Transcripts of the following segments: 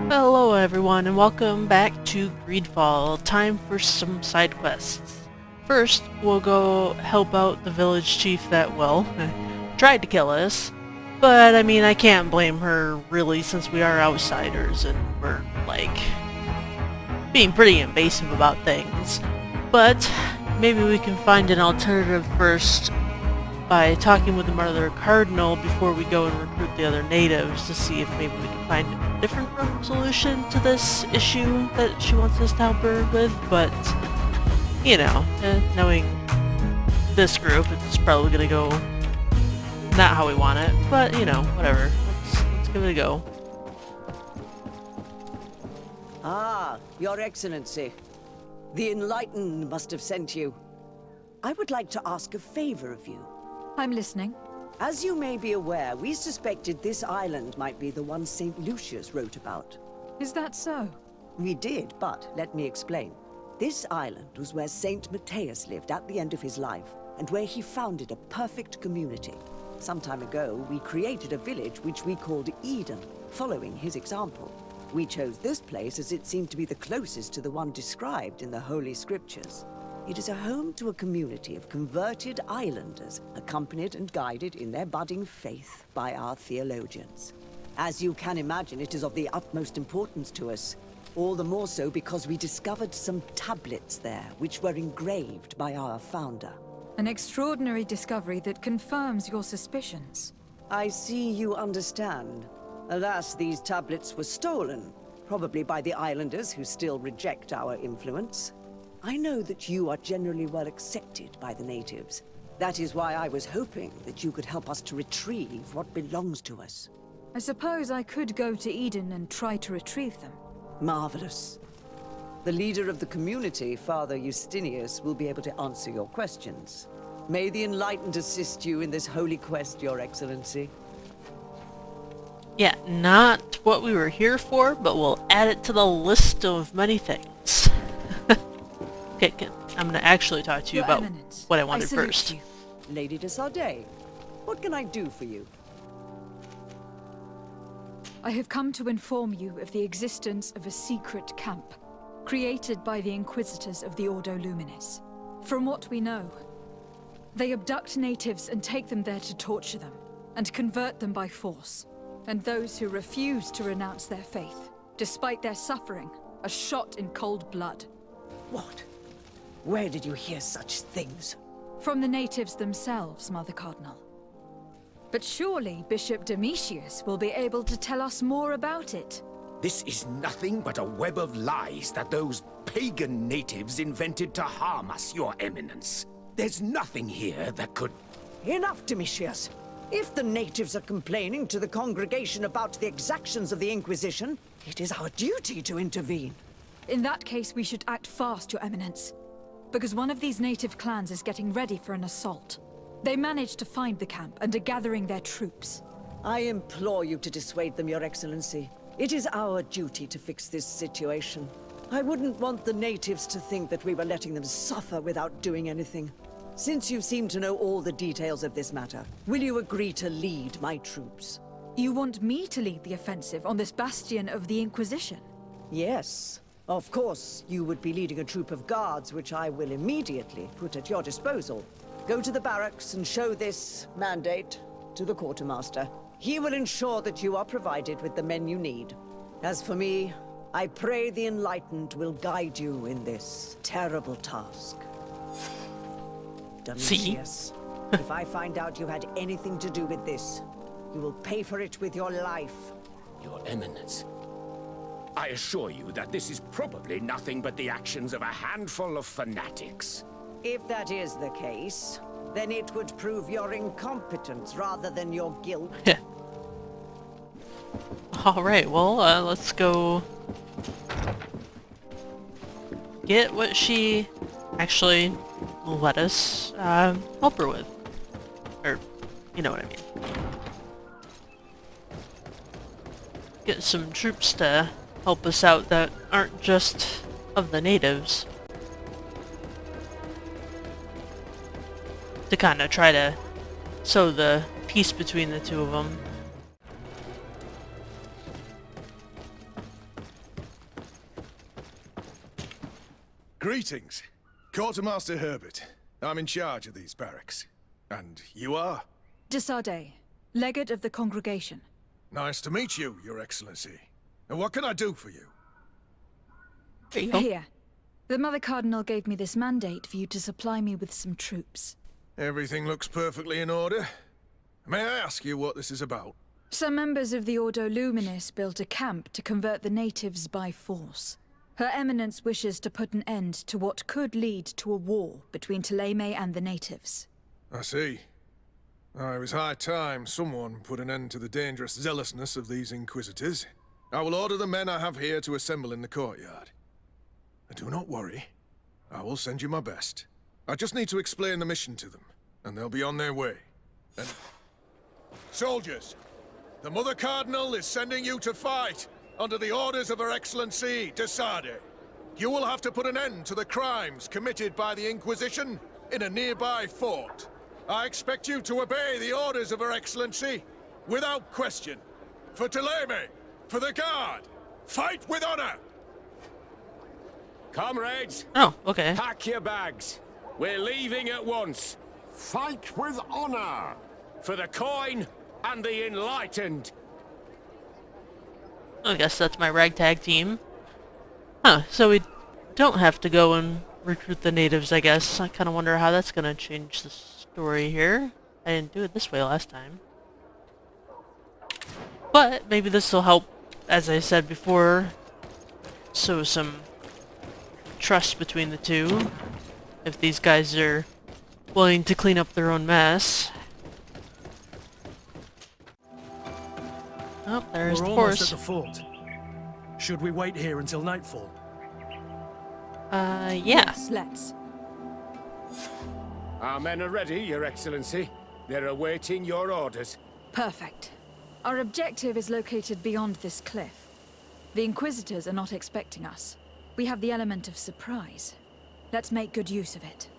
Hello everyone and welcome back to GreedFall. Time for some side quests. First, we'll go help out the village chief that, well, tried to kill us. But, I mean, I can't blame her, really, since we are outsiders and we're, like, being pretty invasive about things. But, maybe we can find an alternative first by talking with the Mother Cardinal before we go and recruit the other natives to see if maybe we can find a different solution to this issue that she wants us to help her with, but, you know, knowing this group, it's probably gonna go not how we want it, but, you know, whatever. Let's give it a go. Ah, Your Excellency. The Enlightened must have sent you. I would like to ask a favor of you. I'm listening. As you may be aware, we suspected this island might be the one St. Lucius wrote about. Is that so? We did, but let me explain. This island was where St. Matheus lived at the end of his life, and where he founded a perfect community. Some time ago, we created a village which we called Eden, following his example. We chose this place as it seemed to be the closest to the one described in the Holy Scriptures. It is a home to a community of converted islanders, accompanied and guided in their budding faith by our theologians. As you can imagine, it is of the utmost importance to us. All the more so because we discovered some tablets there, which were engraved by our founder. An extraordinary discovery that confirms your suspicions. I see you understand. Alas, these tablets were stolen, probably by the islanders who still reject our influence. I know that you are generally well accepted by the natives. That is why I was hoping that you could help us to retrieve what belongs to us. I suppose I could go to Eden and try to retrieve them. Marvelous. The leader of the community, Father Justinius, will be able to answer your questions. May the Enlightened assist you in this holy quest, Your Excellency. Yeah, not what we were here for, but we'll add it to the list of many things. Okay, I'm gonna actually talk to you Your about Eminence, what I wanted I salute first. you. Lady de Sardet, what can I do for you? I have come to inform you of the existence of a secret camp, created by the Inquisitors of the Ordo Luminis. From what we know, they abduct natives and take them there to torture them, and convert them by force. And those who refuse to renounce their faith, despite their suffering, are shot in cold blood. What? Where did you hear such things? From the natives themselves, Mother Cardinal. But surely Bishop Domitius will be able to tell us more about it. This is nothing but a web of lies that those pagan natives invented to harm us, Your Eminence. There's nothing here that could... Enough, Domitius. If the natives are complaining to the congregation about the exactions of the Inquisition, it is our duty to intervene. In that case, we should act fast, Your Eminence. Because one of these native clans is getting ready for an assault. They managed to find the camp and are gathering their troops. I implore you to dissuade them, Your Excellency. It is our duty to fix this situation. I wouldn't want the natives to think that we were letting them suffer without doing anything. Since you seem to know all the details of this matter, will you agree to lead my troops? You want me to lead the offensive on this bastion of the Inquisition? Yes. Of course, you would be leading a troop of guards, which I will immediately put at your disposal. Go to the barracks and show this mandate to the quartermaster. He will ensure that you are provided with the men you need. As for me, I pray the Enlightened will guide you in this terrible task. Domitius, if I find out you had anything to do with this, you will pay for it with your life. Your Eminence, I assure you that this is probably nothing but the actions of a handful of fanatics. If that is the case, then it would prove your incompetence rather than your guilt. Alright, well, let's go get what she actually let us help her with. Or, you know what I mean. Get some troops to help us out that aren't just of the natives. To kind of try to sow the peace between the two of them. Greetings. Quartermaster Herbert. I'm in charge of these barracks. And you are? Desade, legate of the congregation. Nice to meet you, Your Excellency. And what can I do for you? There you go. Here. The Mother Cardinal gave me this mandate for you to supply me with some troops. Everything looks perfectly in order. May I ask you what this is about? Some members of the Ordo Luminis built a camp to convert the natives by force. Her Eminence wishes to put an end to what could lead to a war between Thélème and the natives. I see. It was high time someone put an end to the dangerous zealousness of these Inquisitors. I will order the men I have here to assemble in the courtyard. Do not worry. I will send you my best. I just need to explain the mission to them, and they'll be on their way. And... Soldiers! The Mother Cardinal is sending you to fight under the orders of Her Excellency, Desade. You will have to put an end to the crimes committed by the Inquisition in a nearby fort. I expect you to obey the orders of Her Excellency without question. For Thélème, for the Guard, fight with honor! Comrades, Oh, okay. pack your bags. We're leaving at once. Fight with honor! For the coin and the enlightened. I guess that's my ragtag team. Huh, so we don't have to go and recruit the natives, I guess. I kind of wonder how that's going to change the story here. I didn't do it this way last time. But maybe this will help, as I said before, sow some trust between the two. If these guys are willing to clean up their own mess. Oh, there's We're the almost horse. at the fort. Should we wait here until nightfall? Yeah. Yes, let's. Our men are ready, Your Excellency. They're awaiting your orders. Perfect. Our objective is located beyond this cliff. The Inquisitors are not expecting us. We have the element of surprise. Let's make good use of it.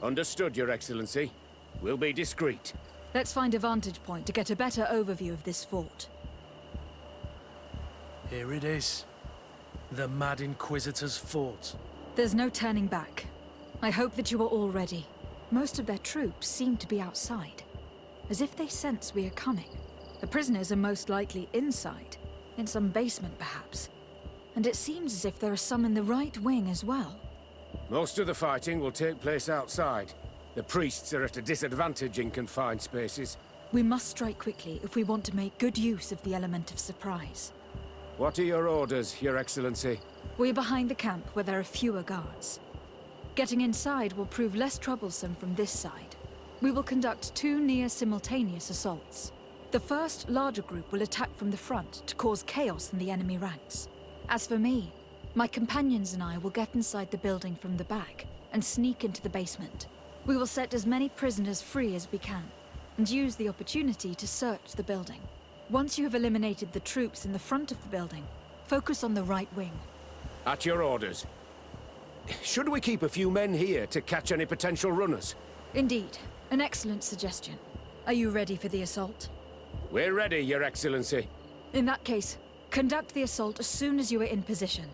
Understood, Your Excellency. We'll be discreet. Let's find a vantage point to get a better overview of this fort. Here it is. The Mad Inquisitor's fort. There's no turning back. I hope that you are all ready. Most of their troops seem to be outside, as if they sense we are coming. The prisoners are most likely inside, in some basement perhaps. And it seems as if there are some in the right wing as well. Most of the fighting will take place outside. The priests are at a disadvantage in confined spaces. We must strike quickly if we want to make good use of the element of surprise. What are your orders, Your Excellency? We're behind the camp where there are fewer guards. Getting inside will prove less troublesome from this side. We will conduct 2 near-simultaneous assaults. The first, larger group will attack from the front to cause chaos in the enemy ranks. As for me, my companions and I will get inside the building from the back and sneak into the basement. We will set as many prisoners free as we can, and use the opportunity to search the building. Once you have eliminated the troops in the front of the building, focus on the right wing. At your orders. Should we keep a few men here to catch any potential runners? Indeed, an excellent suggestion. Are you ready for the assault? We're ready, Your Excellency. In that case, conduct the assault as soon as you are in position.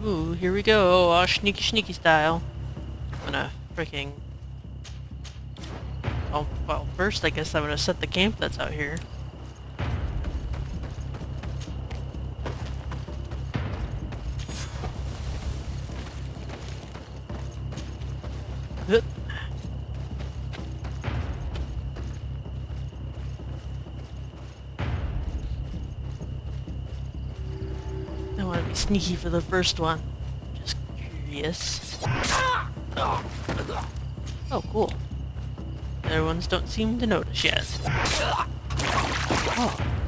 Ooh, here we go. Sneaky style. I'm gonna freaking... Oh, well, first I guess I'm gonna set the camp that's out here. Hup. I want to be sneaky for the first one. Just curious. Oh, cool. The other ones don't seem to notice yet.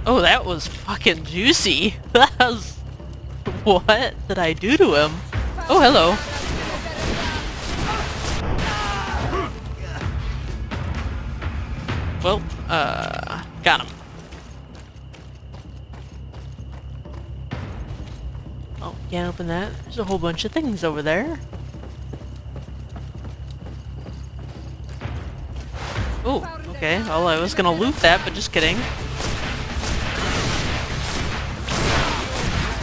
Oh, that was fucking juicy. That was... What did I do to him? Oh, hello. Well, got him. Oh, can't open that. There's a whole bunch of things over there. Oh, okay. Well, I was gonna loot that, but just kidding.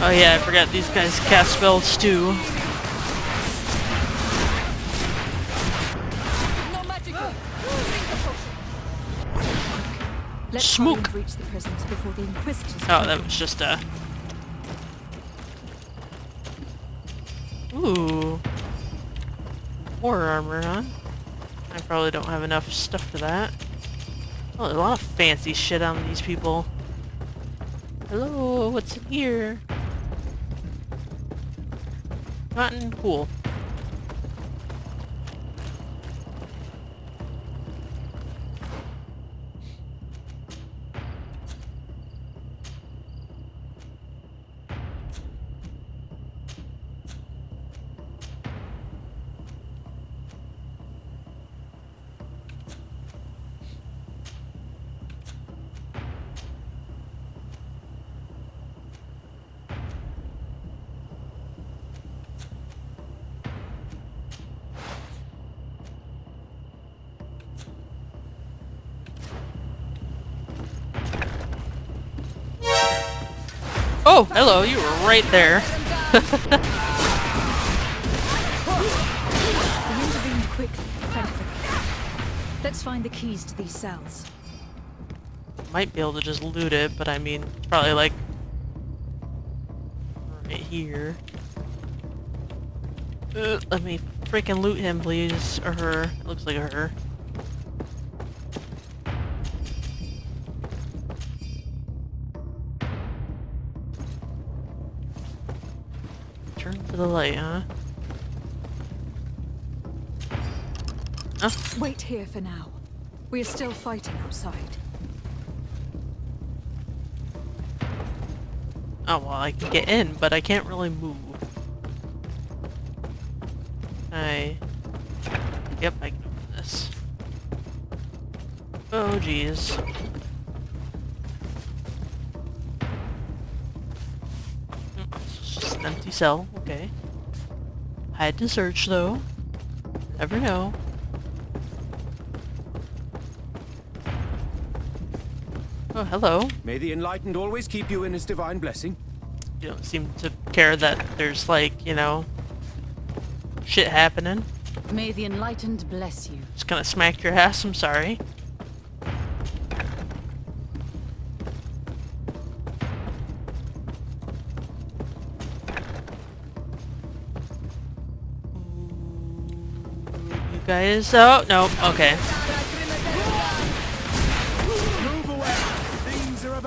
Oh yeah, I forgot these guys cast spells too. No magical. Let's Smoke. hurry and reach the prisoners before the Inquisitors. Oh, that was just a... Ooh. War armor, huh? I probably don't have enough stuff for that. Oh, there's a lot of fancy shit on these people. Hello, what's in here? Cotton, cool. Oh, hello, you were right there. We intervened quickly, thankfully. Let's find the keys to these cells. Might be able to just loot it, but I mean, probably like... right here. Let me freaking loot him, please. Or her. It looks like a her. Turn to the light, huh? Huh? Wait here for now. We are still fighting outside. Oh, well, I can get in, but I can't really move. Yep, I can open this. Oh, jeez. It's just an empty cell, okay. I had to search, though. Never know. Oh, hello. May the Enlightened always keep you in his divine blessing. You don't seem to care that there's, like, you know, shit happening. May the Enlightened bless you. Just kinda smacked your ass, I'm sorry. You guys... Oh, no, okay.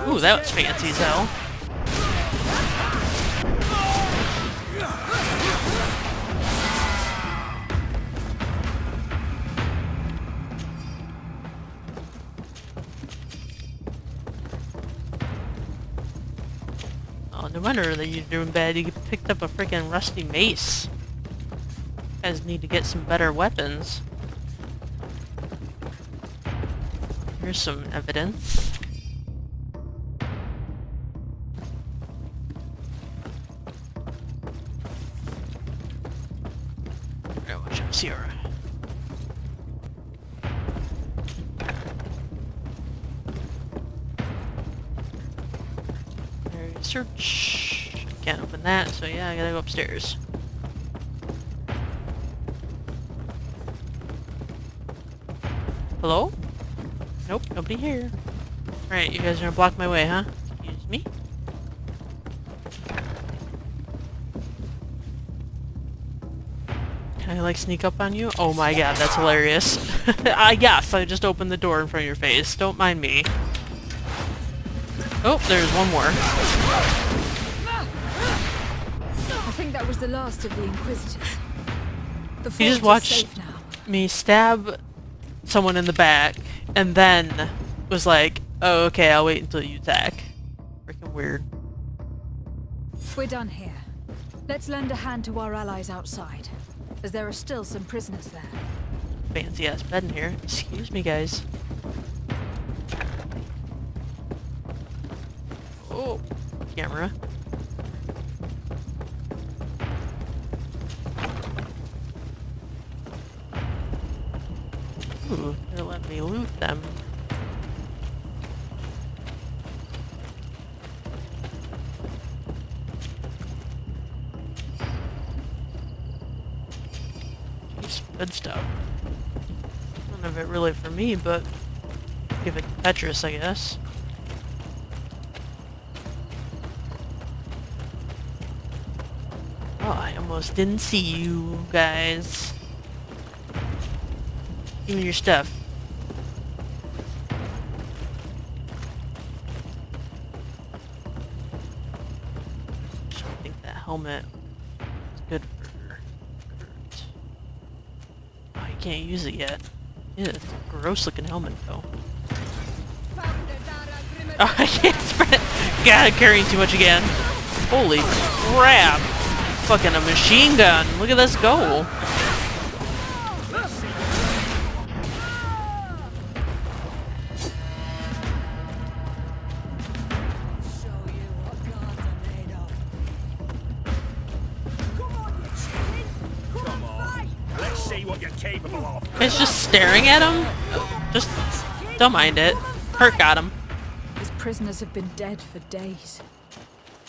Ooh, that was fancy as hell. Oh, no wonder that you're doing bad. You picked up a freaking rusty mace. You guys need to get some better weapons. Here's some evidence. Alright, watch out, Sierra. Search. Can't open that, so yeah, I gotta go upstairs. Hello? Nope, nobody here. Alright, you guys are gonna block my way, huh? Excuse me? Can I, like, sneak up on you? Oh my god, that's hilarious. Yes, I just opened the door in front of your face. Don't mind me. Oh, there's one more. I think that was the last of the Inquisitors. The You just fort is watched safe now. me stab someone in the back, and then was like, oh, okay, I'll wait until you attack. Freaking weird. We're done here. Let's lend a hand to our allies outside, as there are still some prisoners there. Fancy ass bed in here. Excuse me, guys. Oh, camera. Ooh, they're letting me loot them. Good stuff. None of it really for me, but give it to Petrus, I guess. Oh, I almost didn't see you guys. Give me your stuff. I think that helmet is good for Kurt. Oh, you can't use it yet. Yeah, it's a gross looking helmet though. Oh, I can't sprint. God, I'm carrying too much again. Holy crap. Fucking a machine gun. Look at this go. It's just staring at him. Just don't mind it. Hurt got him. His prisoners have been dead for days.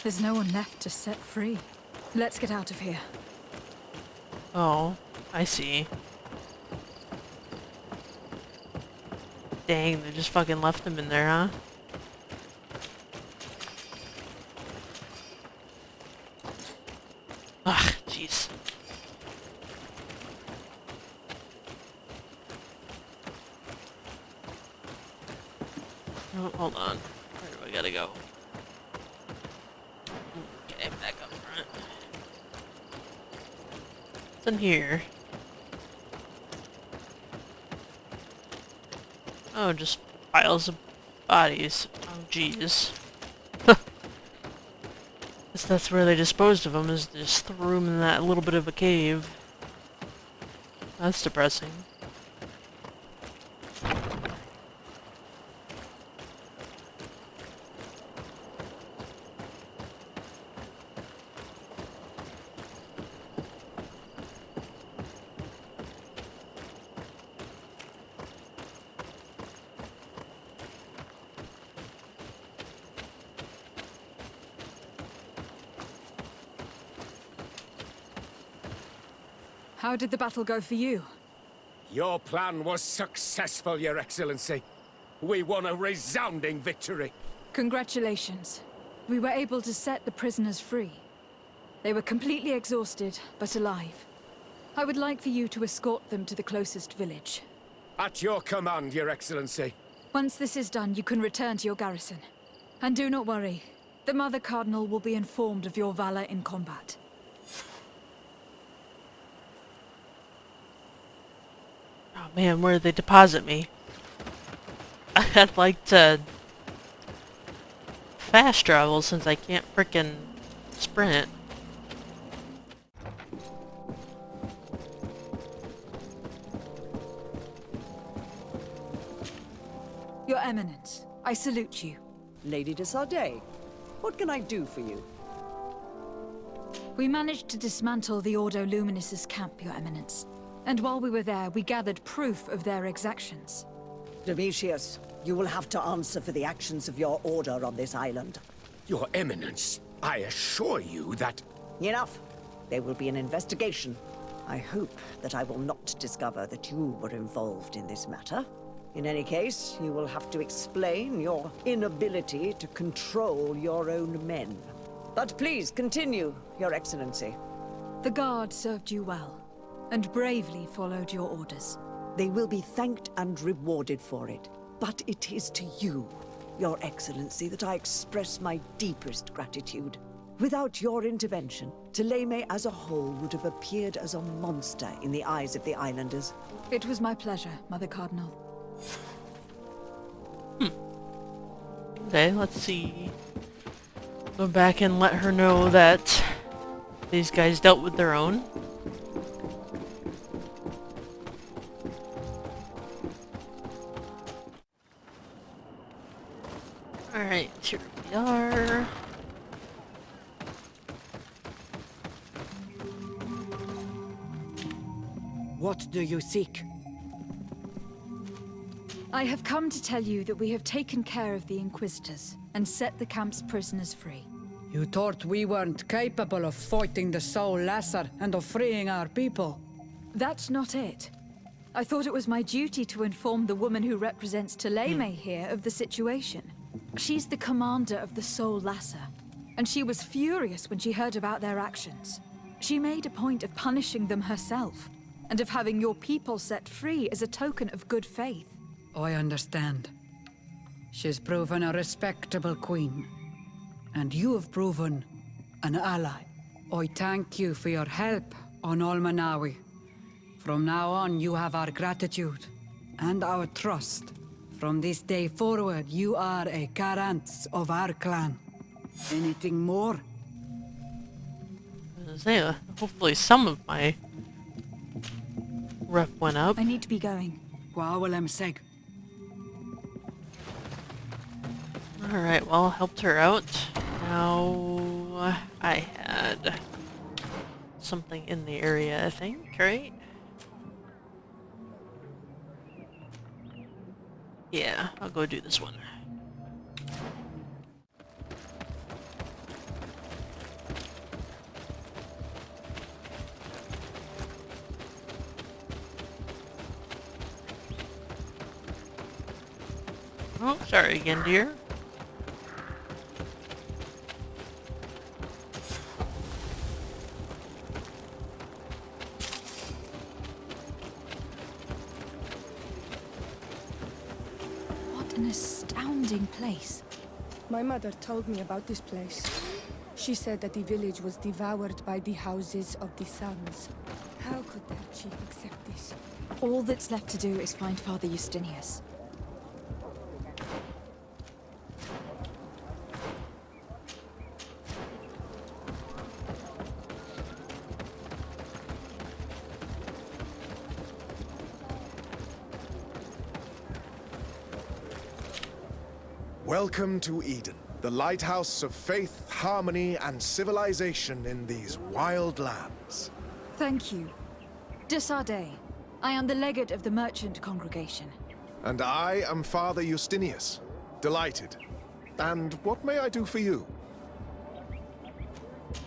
There's no one left to set free. Let's get out of here. Oh, I see. Dang, they just fucking left him in there, huh? Ugh, jeez. Oh, hold on. Where do I gotta go? Okay, back up front. What's in here? Oh, just piles of bodies. Oh, jeez. Guess that's where they disposed of them, is just threw them in that little bit of a cave. That's depressing. How did the battle go for you? Your plan was successful, Your Excellency. We won a resounding victory. Congratulations. We were able to set the prisoners free. They were completely exhausted, but alive. I would like for you to escort them to the closest village. At your command, Your Excellency. Once this is done, you can return to your garrison. And do not worry. The Mother Cardinal will be informed of your valor in combat. Oh man, where did they deposit me? I'd like to fast travel since I can't frickin' sprint. Your Eminence, I salute you. Lady de Sardet, what can I do for you? We managed to dismantle the Ordo Luminis's camp, Your Eminence. And while we were there, we gathered proof of their exactions. Domitius, you will have to answer for the actions of your order on this island. Your Eminence, I assure you that... Enough. There will be an investigation. I hope that I will not discover that you were involved in this matter. In any case, you will have to explain your inability to control your own men. But please continue, Your Excellency. The guard served you well, and bravely followed your orders. They will be thanked and rewarded for it. But it is to you, Your Excellency, that I express my deepest gratitude. Without your intervention, Thélème as a whole would have appeared as a monster in the eyes of the islanders. It was my pleasure, Mother Cardinal. Okay, let's see. Go back and let her know that these guys dealt with their own. Alright, here we are. What do you seek? I have come to tell you that we have taken care of the Inquisitors and set the camp's prisoners free. You thought we weren't capable of fighting the Soul Lesser and of freeing our people? That's not it. I thought it was my duty to inform the woman who represents Tuleme here of the situation. She's the commander of the Soul Lasser, and she was furious when she heard about their actions. She made a point of punishing them herself, and of having your people set free as a token of good faith. I understand. She's proven a respectable queen, and you have proven an ally. I thank you for your help on Almanawi. From now on, you have our gratitude and our trust. From this day forward, you are a Karants of our clan. Anything more? Hopefully some of my rep went up. I need to be going. Seg. Alright, well, helped her out. Now, I had something in the area, I think, right? Yeah, I'll go do this one. Oh, sorry again, dear. What an astounding place. My mother told me about this place. She said that the village was devoured by the houses of the sons. How could their chief accept this? All that's left to do is find Father Justinius. Welcome to Eden, the lighthouse of faith, harmony, and civilization in these wild lands. Thank you. De Sardet. I am the legate of the merchant congregation. And I am Father Justinius. Delighted. And what may I do for you?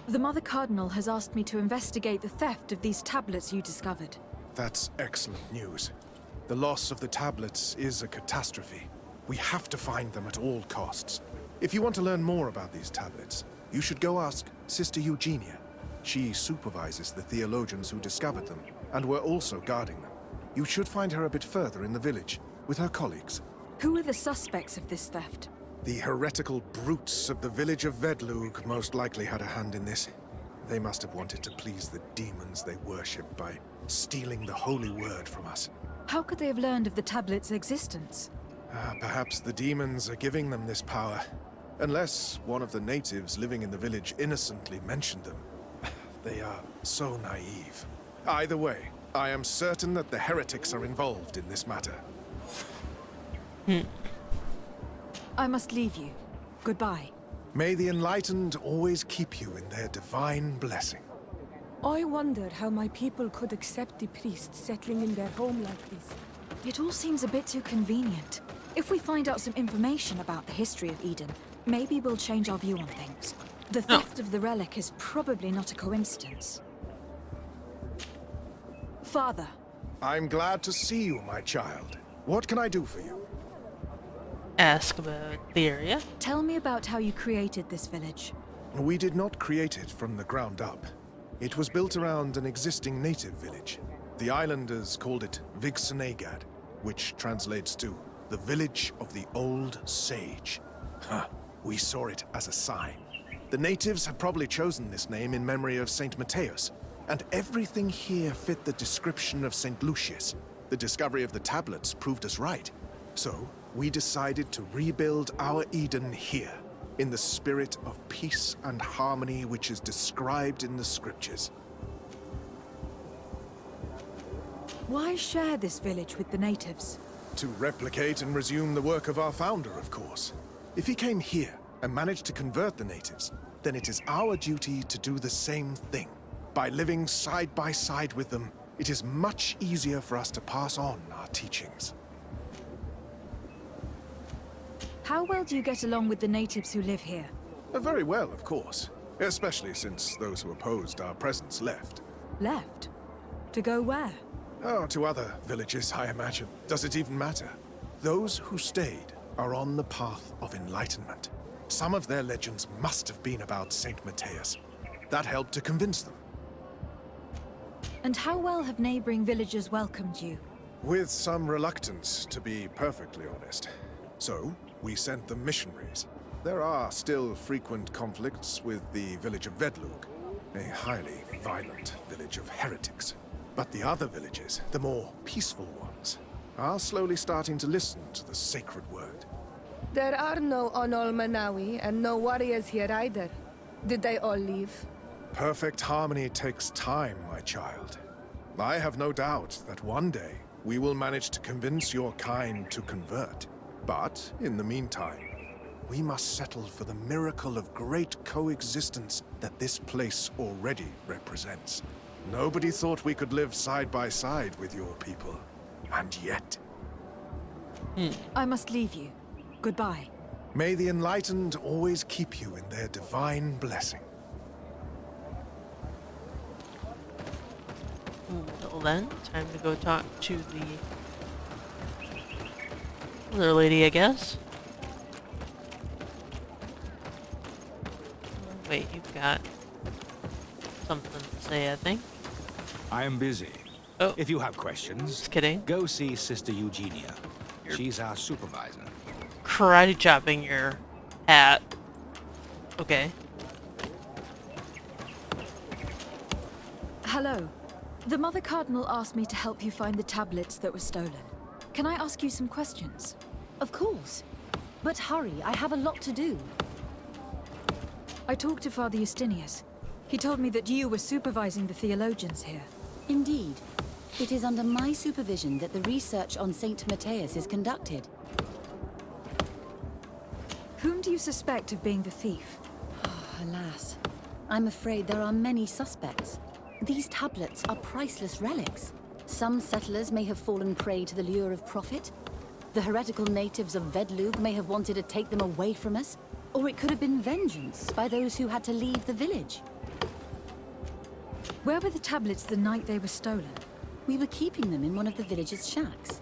The Mother Cardinal has asked me to investigate the theft of these tablets you discovered. That's excellent news. The loss of the tablets is a catastrophe. We have to find them at all costs. If you want to learn more about these tablets, you should go ask Sister Eugenia. She supervises the theologians who discovered them, and were also guarding them. You should find her a bit further in the village, with her colleagues. Who are the suspects of this theft? The heretical brutes of the village of Vedlug most likely had a hand in this. They must have wanted to please the demons they worship by stealing the holy word from us. How could they have learned of the tablet's existence? Perhaps the demons are giving them this power. Unless one of the natives living in the village innocently mentioned them. They are so naive. Either way, I am certain that the heretics are involved in this matter. I must leave you. Goodbye. May the enlightened always keep you in their divine blessing. I wonder how my people could accept the priests settling in their home like this. It all seems a bit too convenient. If we find out some information about the history of Eden, maybe we'll change our view on things. The theft of the relic is probably not a coincidence. Father. I'm glad to see you, my child. What can I do for you? Ask about the area. Tell me about how you created this village. We did not create it from the ground up. It was built around an existing native village. The islanders called it Vigsanagad, which translates to the village of the old sage. We saw it as a sign. The natives had probably chosen this name in memory of San Matheus, and everything here fit the description of St. Lucius. The discovery of the tablets proved us right. So, we decided to rebuild our Eden here, in the spirit of peace and harmony which is described in the scriptures. Why share this village with the natives? To replicate and resume the work of our founder, of course. If he came here and managed to convert the natives, then it is our duty to do the same thing. By living side by side with them, it is much easier for us to pass on our teachings. How well do you get along with the natives who live here? Very well, of course. Especially since those who opposed our presence left. Left? to go where? Oh, to other villages, I imagine. Does it even matter? Those who stayed are on the path of enlightenment. Some of their legends must have been about Saint Matheus. That helped to convince them. And how well have neighboring villagers welcomed you? With some reluctance, to be perfectly honest. So, we sent them missionaries. There are still frequent conflicts with the village of Vedlug, a highly violent village of heretics. But the other villages, the more peaceful ones, are slowly starting to listen to the sacred word. There are no Onol Manawi and no warriors here either. Did they all leave? Perfect harmony takes time, my child. I have no doubt that one day we will manage to convince your kind to convert. But in the meantime, we must settle for the miracle of great coexistence that this place already represents. Nobody thought we could live side by side with your people. And yet... I must leave you. Goodbye. May the enlightened always keep you in their divine blessing. Until then, time to go talk to the other lady, I guess. Wait, you've got something to say, I think. I am busy. Oh. If you have questions, Just kidding. go see Sister Eugenia. She's our supervisor. Karate chopping your hat. Okay. Hello. The Mother Cardinal asked me to help you find the tablets that were stolen. Can I ask you some questions? Of course. But hurry, I have a lot to do. I talked to Father Justinius. He told me that you were supervising the theologians here. Indeed. It is under my supervision that the research on Saint Matheus is conducted. Whom do you suspect of being the thief? Alas, I'm afraid there are many suspects. These tablets are priceless relics. Some settlers may have fallen prey to the lure of profit. The heretical natives of Vedlug may have wanted to take them away from us. Or it could have been vengeance by those who had to leave the village. Where were the tablets the night they were stolen? We were keeping them in one of the village's shacks.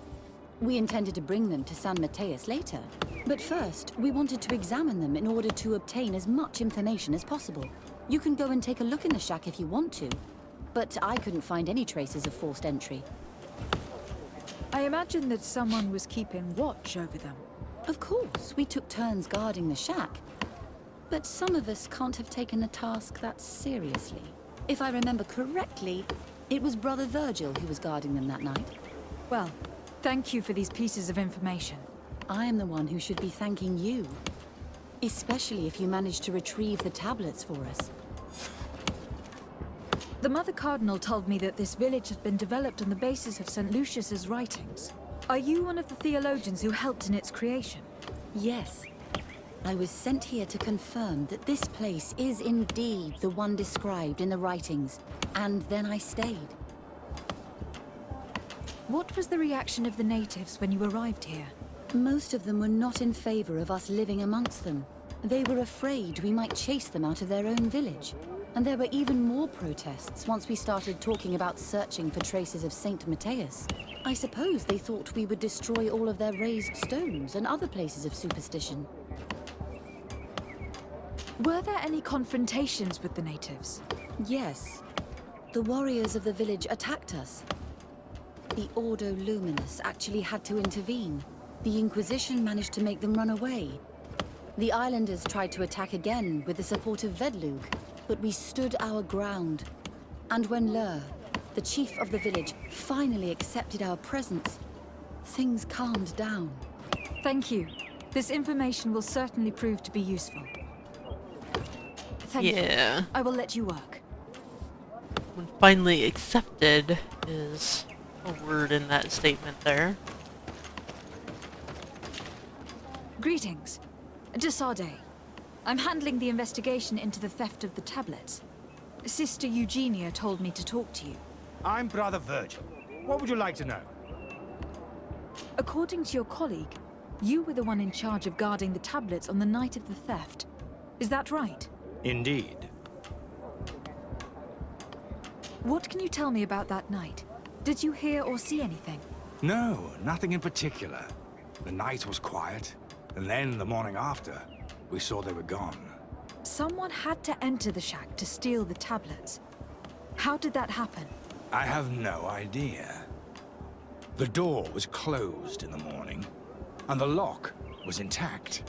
We intended to bring them to San Matheus later. But first, we wanted to examine them in order to obtain as much information as possible. You can go and take a look in the shack if you want to. But I couldn't find any traces of forced entry. I imagine that someone was keeping watch over them. Of course, we took turns guarding the shack. But some of us can't have taken the task that seriously. If I remember correctly, it was Brother Virgil who was guarding them that night. Well, thank you for these pieces of information. I am the one who should be thanking you. Especially if you managed to retrieve the tablets for us. The Mother Cardinal told me that this village had been developed on the basis of St. Lucius's writings. Are you one of the theologians who helped in its creation? Yes. I was sent here to confirm that this place is indeed the one described in the writings, and then I stayed. What was the reaction of the natives when you arrived here? Most of them were not in favor of us living amongst them. They were afraid we might chase them out of their own village. And there were even more protests once we started talking about searching for traces of Saint Matheus. I suppose they thought we would destroy all of their raised stones and other places of superstition. Were there any confrontations with the natives? Yes. The warriors of the village attacked us. The Ordo Luminous actually had to intervene. The Inquisition managed to make them run away. The islanders tried to attack again with the support of Vedlug, but we stood our ground. And when Lur, the chief of the village, finally accepted our presence, things calmed down. Thank you. This information will certainly prove to be useful. Thank you. I will let you work. When finally accepted is a word in that statement there. Greetings. Desade. I'm handling the investigation into the theft of the tablets. Sister Eugenia told me to talk to you. I'm Brother Virgil. What would you like to know? According to your colleague, you were the one in charge of guarding the tablets on the night of the theft. Is that right? Indeed. What can you tell me about that night? Did you hear or see anything? No, nothing in particular. The night was quiet, and then the morning after, we saw they were gone. Someone had to enter the shack to steal the tablets. How did that happen? I have no idea. The door was closed in the morning, and the lock was intact.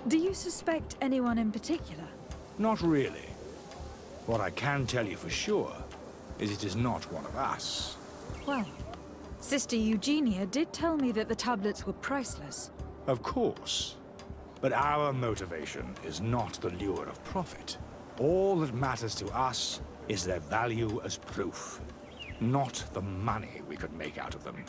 Do you suspect anyone in particular? Not really. What I can tell you for sure is it is not one of us. Well, Sister Eugenia did tell me that the tablets were priceless. Of course. But our motivation is not the lure of profit. All that matters to us is their value as proof, not the money we could make out of them.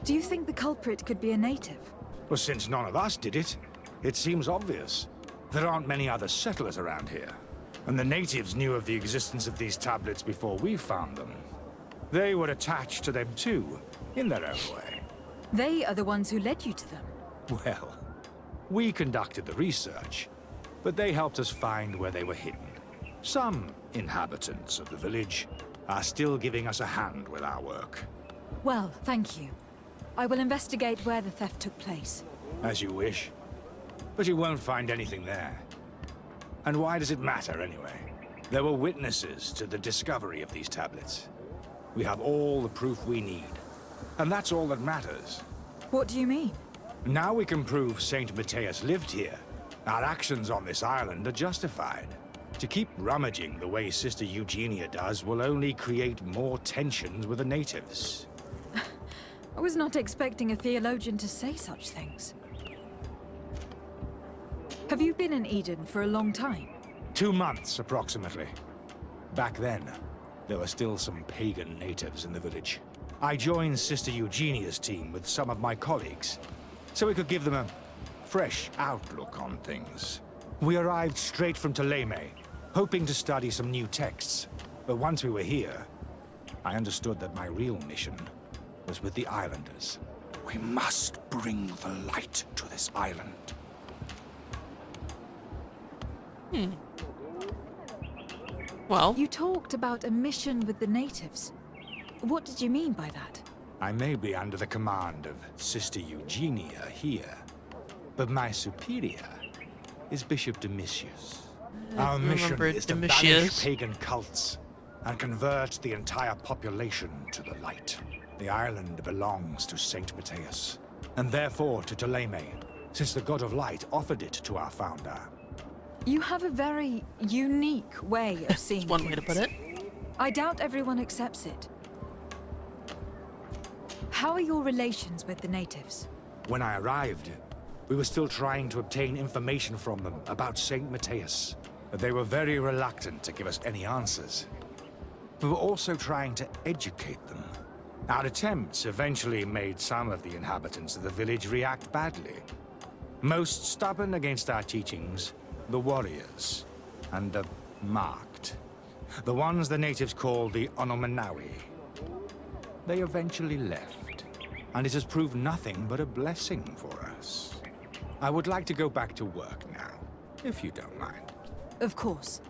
Do you think the culprit could be a native? Well, since none of us did it, it seems obvious. There aren't many other settlers around here, and the natives knew of the existence of these tablets before we found them. They were attached to them too, in their own way. They are the ones who led you to them. Well, we conducted the research, but they helped us find where they were hidden. Some inhabitants of the village are still giving us a hand with our work. Well, thank you. I will investigate where the theft took place. As you wish. But you won't find anything there. And why does it matter, anyway? There were witnesses to the discovery of these tablets. We have all the proof we need. And that's all that matters. What do you mean? Now we can prove Saint Matheus lived here. Our actions on this island are justified. To keep rummaging the way Sister Eugenia does will only create more tensions with the natives. I was not expecting a theologian to say such things. Have you been in Eden for a long time? 2 months, approximately. Back then, there were still some pagan natives in the village. I joined Sister Eugenia's team with some of my colleagues, so we could give them a fresh outlook on things. We arrived straight from Ptolemy, hoping to study some new texts. But once we were here, I understood that my real mission was with the islanders. We must bring the light to this island. Well, you talked about a mission with the natives. What did you mean by that? I may be under the command of Sister Eugenia here, but my superior is Bishop Domitius. Our mission is to banish pagan cults and convert the entire population to the light. The island belongs to Saint Matheus, and therefore to Ptolemy, since the god of light offered it to our founder. You have a very unique way of seeing That's one way to put it. I doubt everyone accepts it. How are your relations with the natives? When I arrived, we were still trying to obtain information from them about Saint Matheus, but they were very reluctant to give us any answers. We were also trying to educate them. Our attempts eventually made some of the inhabitants of the village react badly. Most stubborn against our teachings, the warriors, and the marked. The ones the natives call the Onomanawi. They eventually left, and it has proved nothing but a blessing for us. I would like to go back to work now, if you don't mind. Of course.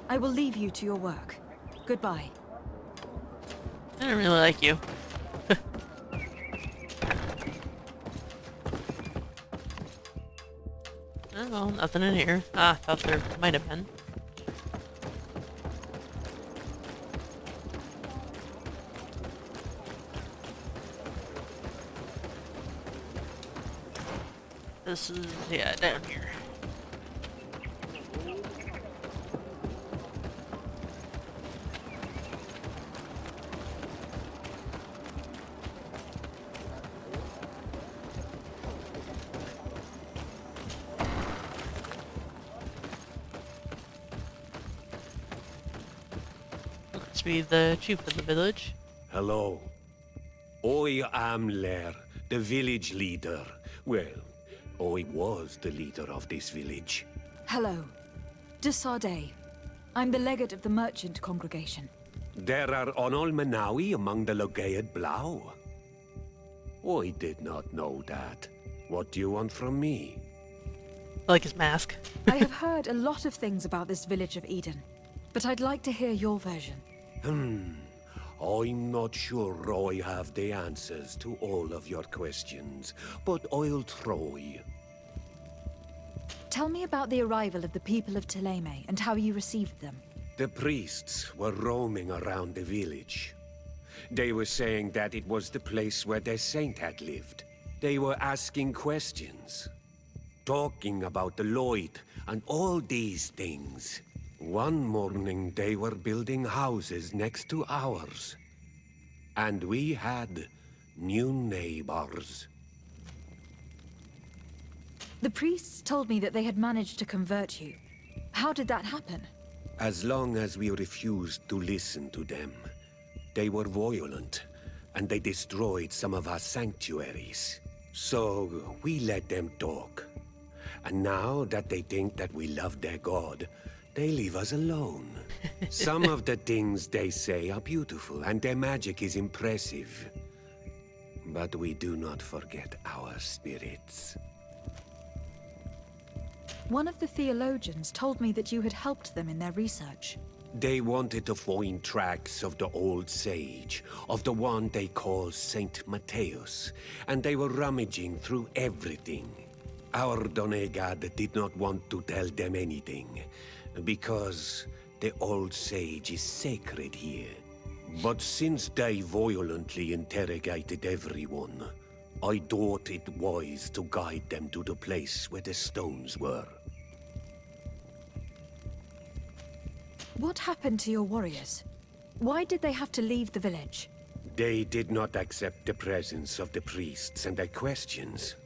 I will leave you to your work. Goodbye. I don't really like you. Oh, well, nothing in here. Ah, thought there might have been. This is, yeah, down here. Must be the chief of the village. Hello. I am Lair, the village leader. Well, I was the leader of this village. Hello. De Sardet. I'm the legate of the merchant congregation. There are Onolmanawi among the Logead Blau. I did not know that. What do you want from me? I like his mask. I have heard a lot of things about this village of Eden. but I'd like to hear your version. I'm not sure I have the answers to all of your questions, but I'll try. Tell me about the arrival of the people of Thélème and how you received them. The priests were roaming around the village. They were saying that it was the place where their saint had lived. They were asking questions, talking about the Lloyd and all these things. One morning they were building houses next to ours. And we had new neighbors. The priests told me that they had managed to convert you. How did that happen? As long as we refused to listen to them, they were violent, and they destroyed some of our sanctuaries. So we let them talk. And now that they think that we love their god, they leave us alone. Some of the things they say are beautiful, and their magic is impressive. But we do not forget our spirits. One of the theologians told me that you had helped them in their research. They wanted to find tracks of the old sage, of the one they call San Matheus, and they were rummaging through everything. Our Donegad did not want to tell them anything, because the old sage is sacred here. But since they violently interrogated everyone, I thought it wise to guide them to the place where the stones were. What happened to your warriors? Why did they have to leave the village? They did not accept the presence of the priests and their questions.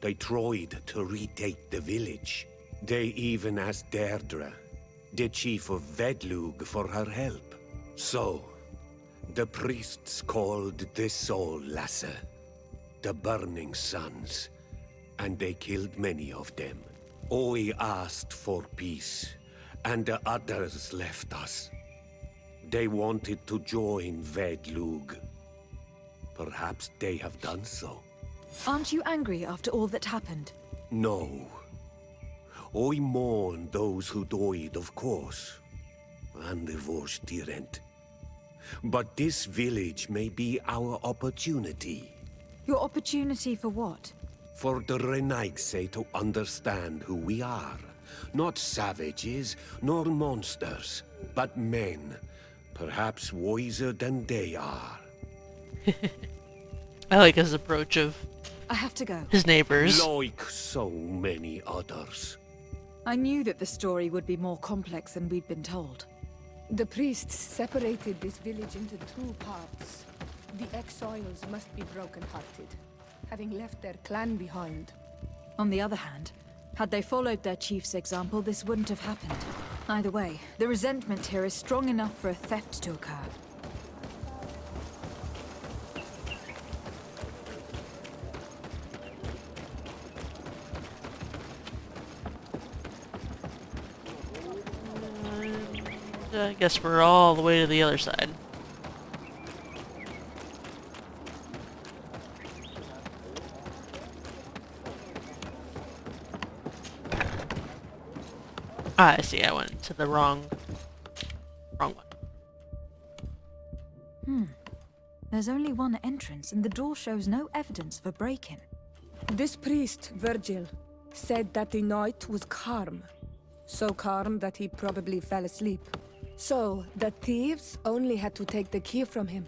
They tried to retake the village. They even asked Deirdre, the chief of Vedlug, for her help. So, the priests called the Soul Lasser, the Burning Suns, and they killed many of them. I asked for peace, and the others left us. They wanted to join Vedlug. Perhaps they have done so. Aren't you angry after all that happened? No. I mourn those who died, of course, and the Vorstyrent. But this village may be our opportunity. Your opportunity for what? For the Renaigse to understand who we are. Not savages, nor monsters, but men. Perhaps wiser than they are. I like his approach of I have to go. his neighbors. Like so many others. I knew that the story would be more complex than we'd been told. The priests separated this village into two parts. The exiles must be broken-hearted, having left their clan behind. On the other hand, had they followed their chief's example, this wouldn't have happened. Either way, the resentment here is strong enough for a theft to occur. I guess we're all the way to the other side. Ah, I see. I went to the wrong one. There's only one entrance, and the door shows no evidence of a break-in. This priest, Virgil, said that the night was calm. So calm that he probably fell asleep. So, the thieves only had to take the key from him.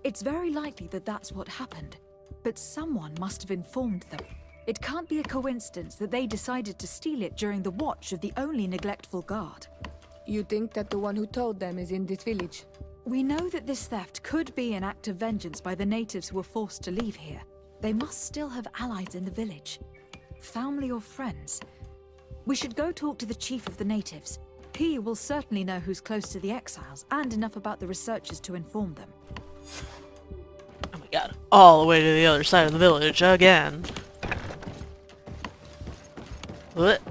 It's very likely that that's what happened, but someone must have informed them. It can't be a coincidence that they decided to steal it during the watch of the only neglectful guard. You think that the one who told them is in this village? We know that this theft could be an act of vengeance by the natives who were forced to leave here. They must still have allies in the village. Family or friends. We should go talk to the chief of the natives. He will certainly know who's close to the exiles, and enough about the researchers to inform them. Oh my god. All the way to the other side of the village again. What?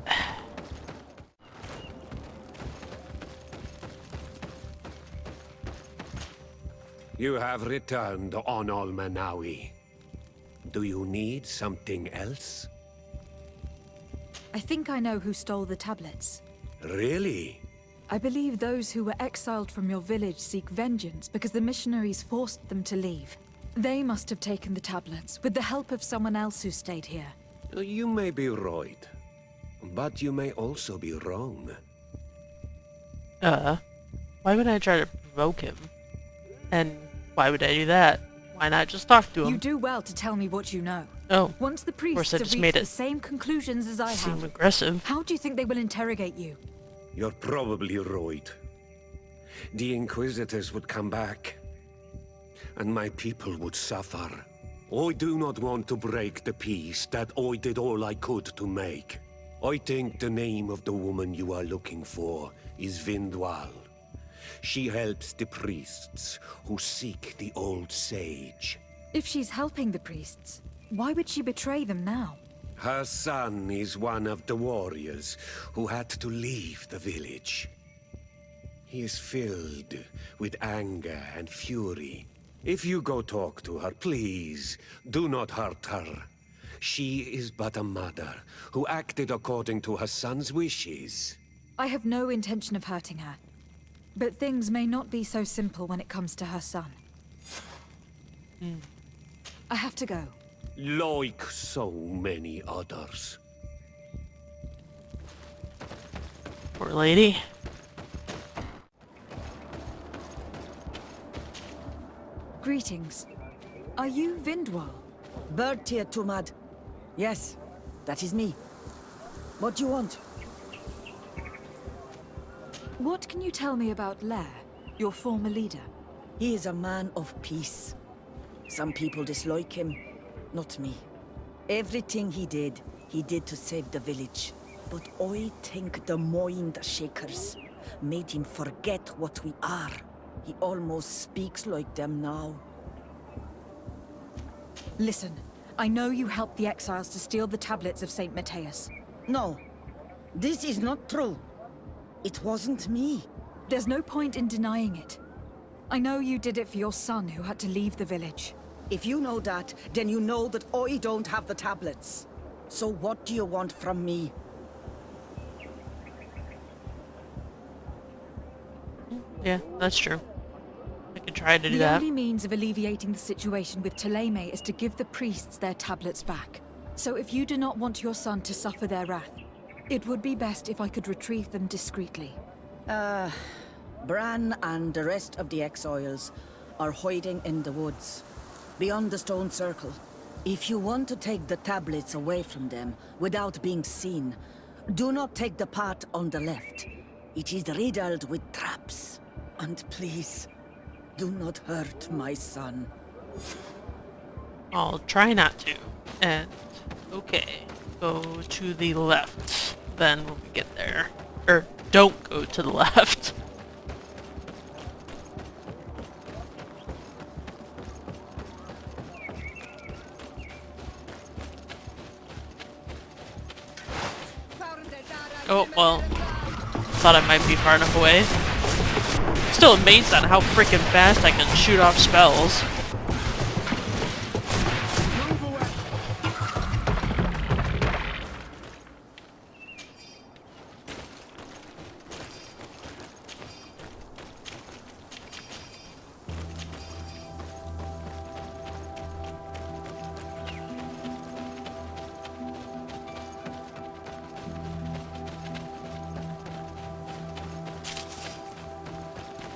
You have returned on Almanawi. Do you need something else? I think I know who stole the tablets. Really? I believe those who were exiled from your village seek vengeance because the missionaries forced them to leave. They must have taken the tablets with the help of someone else who stayed here. You may be right, but you may also be wrong. Why would I try to provoke him? And why would I do that? Why not just talk to him? You do well to tell me what you know. Oh, once the priests have reached the same conclusions as I have, seem aggressive. How do you think they will interrogate you? You're probably right. The Inquisitors would come back, and my people would suffer. I do not want to break the peace that I did all I could to make. I think the name of the woman you are looking for is Vindwal. She helps the priests who seek the old sage. If she's helping the priests, why would she betray them now? Her son is one of the warriors who had to leave the village. He is filled with anger and fury. If you go talk to her, please, do not hurt her. She is but a mother who acted according to her son's wishes. I have no intention of hurting her. But things may not be so simple when it comes to her son. I have to go. Like so many others. Poor lady. Greetings. Are you Vindwal? Bertir Tumad. Yes, that is me. What do you want? What can you tell me about Lair, your former leader? He is a man of peace. Some people dislike him, not me. Everything he did to save the village. But I think the Mind Shakers made him forget what we are. He almost speaks like them now. Listen, I know you helped the exiles to steal the tablets of St. Matheus. No, this is not true. It wasn't me. There's no point in denying it. I know you did it for your son who had to leave the village. If you know that, then you know that I don't have the tablets. So what do you want from me? Yeah, that's true. I could try to do the that. The only means of alleviating the situation with Thélème is to give the priests their tablets back. So if you do not want your son to suffer their wrath, it would be best if I could retrieve them discreetly. Bran and the rest of the exiles are hiding in the woods, beyond the stone circle. If you want to take the tablets away from them without being seen, do not take the path on the left. It is riddled with traps. And please, do not hurt my son. I'll try not to. And, okay, go to the left. Then when we get there. Or, don't go to the left. Oh, well, thought I might be far enough away. Still amazed on how freaking fast I can shoot off spells.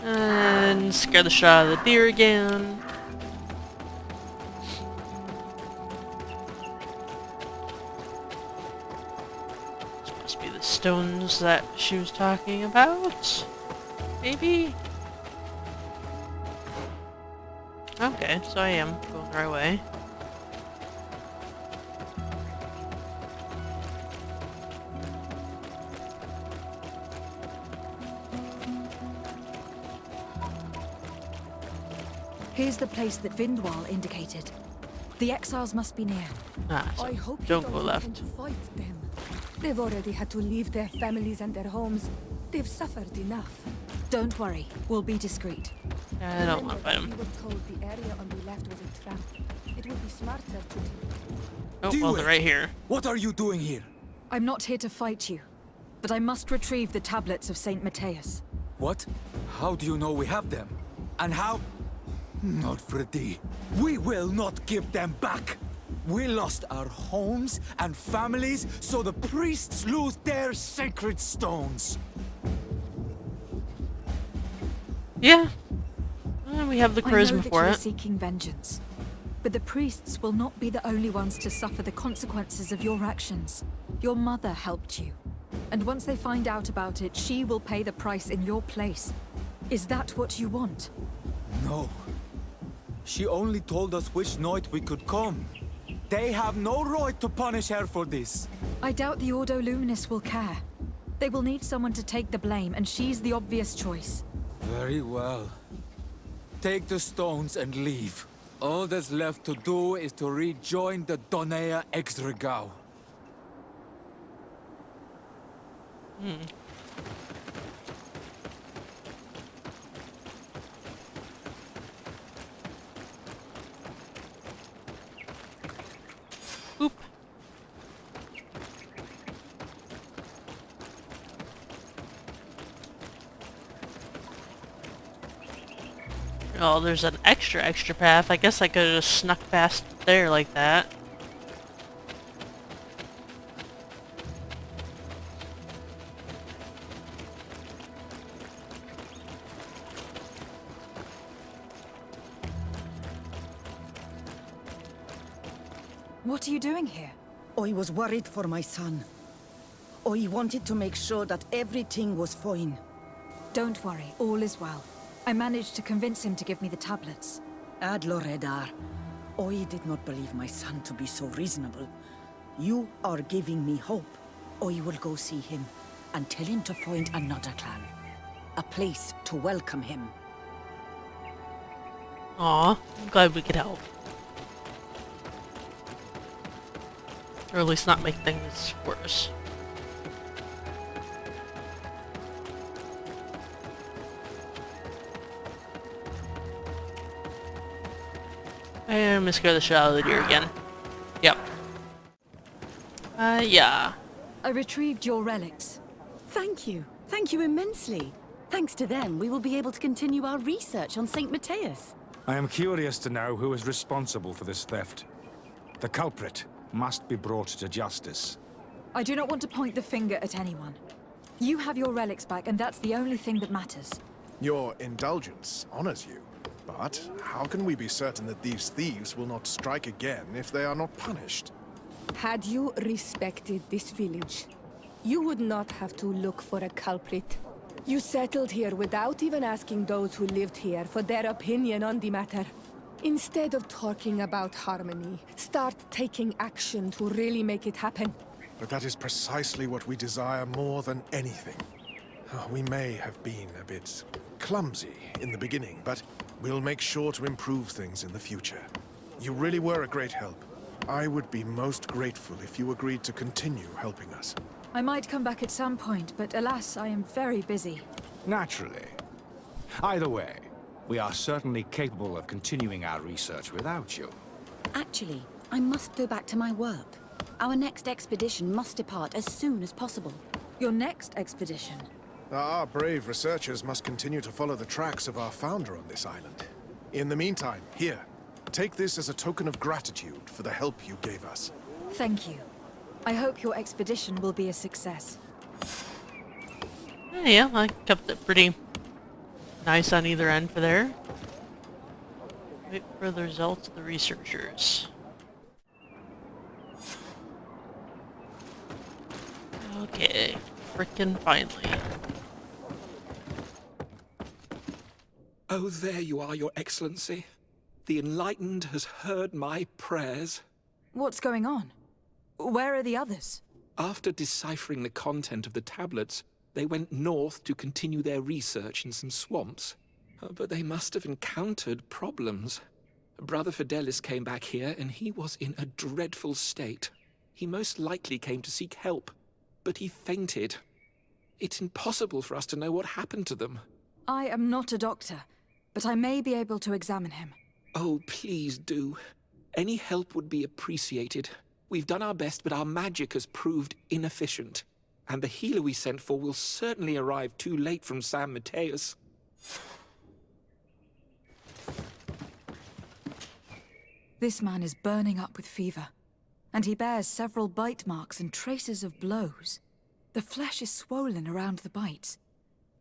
And scare the shit out of the deer again. This must be the stones that she was talking about. Maybe? Okay, so I am going the right way. Here's the place that Vindwal indicated. The exiles must be near. So I hope don't you go left. To fight them. They've already had to leave their families and their homes. They've suffered enough. Don't worry, we'll be discreet. I don't want to fight him. We were told the area on the left was a trap. It would be smarter to... Oh, well, they're right here. What are you doing here? I'm not here to fight you. but I must retrieve the tablets of Saint Matheus. What? How do you know we have them? And how? Not for thee. We will not give them back! We lost our homes and families, so the priests lose their sacred stones. Yeah. We have the charisma for I know that you are it. seeking vengeance, but the priests will not be the only ones to suffer the consequences of your actions. Your mother helped you, and once they find out about it, she will pay the price in your place. Is that what you want? No. She only told us which night we could come. They have no right to punish her for this. I doubt the Ordo Luminis will care. They will need someone to take the blame, and she's the obvious choice. Very well. Take the stones and leave. All that's left to do is to rejoin the Donea Exregao. Oop. Oh, there's an extra path. I guess I could have just snuck past there like that. What are you doing here? I was worried for my son. I wanted to make sure that everything was fine. Don't worry, all is well. I managed to convince him to give me the tablets. Ad Loredar, I did not believe my son to be so reasonable. You are giving me hope. I will go see him and tell him to find another clan. A place to welcome him. Aw, I'm glad we could help. Or at least not make things worse. And I'm gonna scare the shit out of the deer again. Yep. Yeah. I retrieved your relics. Thank you. Thank you immensely. Thanks to them, we will be able to continue our research on Saint Matheus. I am curious to know who is responsible for this theft. The culprit must be brought to justice. I do not want to point the finger at anyone. You have your relics back, and that's the only thing that matters. Your indulgence honors you. But how can we be certain that these thieves will not strike again if they are not punished? Had you respected this village, you would not have to look for a culprit. You settled here without even asking those who lived here for their opinion on the matter. Instead of talking about harmony, start taking action to really make it happen. But that is precisely what we desire more than anything. We may have been a bit clumsy in the beginning, but we'll make sure to improve things in the future. You really were a great help. I would be most grateful if you agreed to continue helping us. I might come back at some point, but alas, I am very busy. Naturally. Either way, we are certainly capable of continuing our research without you. Actually, I must go back to my work. Our next expedition must depart as soon as possible. Your next expedition? Our brave researchers must continue to follow the tracks of our founder on this island. In the meantime, here, take this as a token of gratitude for the help you gave us. Thank you. I hope your expedition will be a success. Yeah, I kept it pretty nice on either end for there. Wait for the results of the researchers. Okay, frickin' finally. Oh, there you are, Your Excellency. The Enlightened has heard my prayers. What's going on? Where are the others? After deciphering the content of the tablets, they went north to continue their research in some swamps. But they must have encountered problems. Brother Fidelis came back here, and he was in a dreadful state. He most likely came to seek help, but he fainted. It's impossible for us to know what happened to them. I am not a doctor, but I may be able to examine him. Oh, please do. Any help would be appreciated. We've done our best, but our magic has proved inefficient. And the healer we sent for will certainly arrive too late from San Matheus. This man is burning up with fever, and he bears several bite marks and traces of blows. The flesh is swollen around the bites.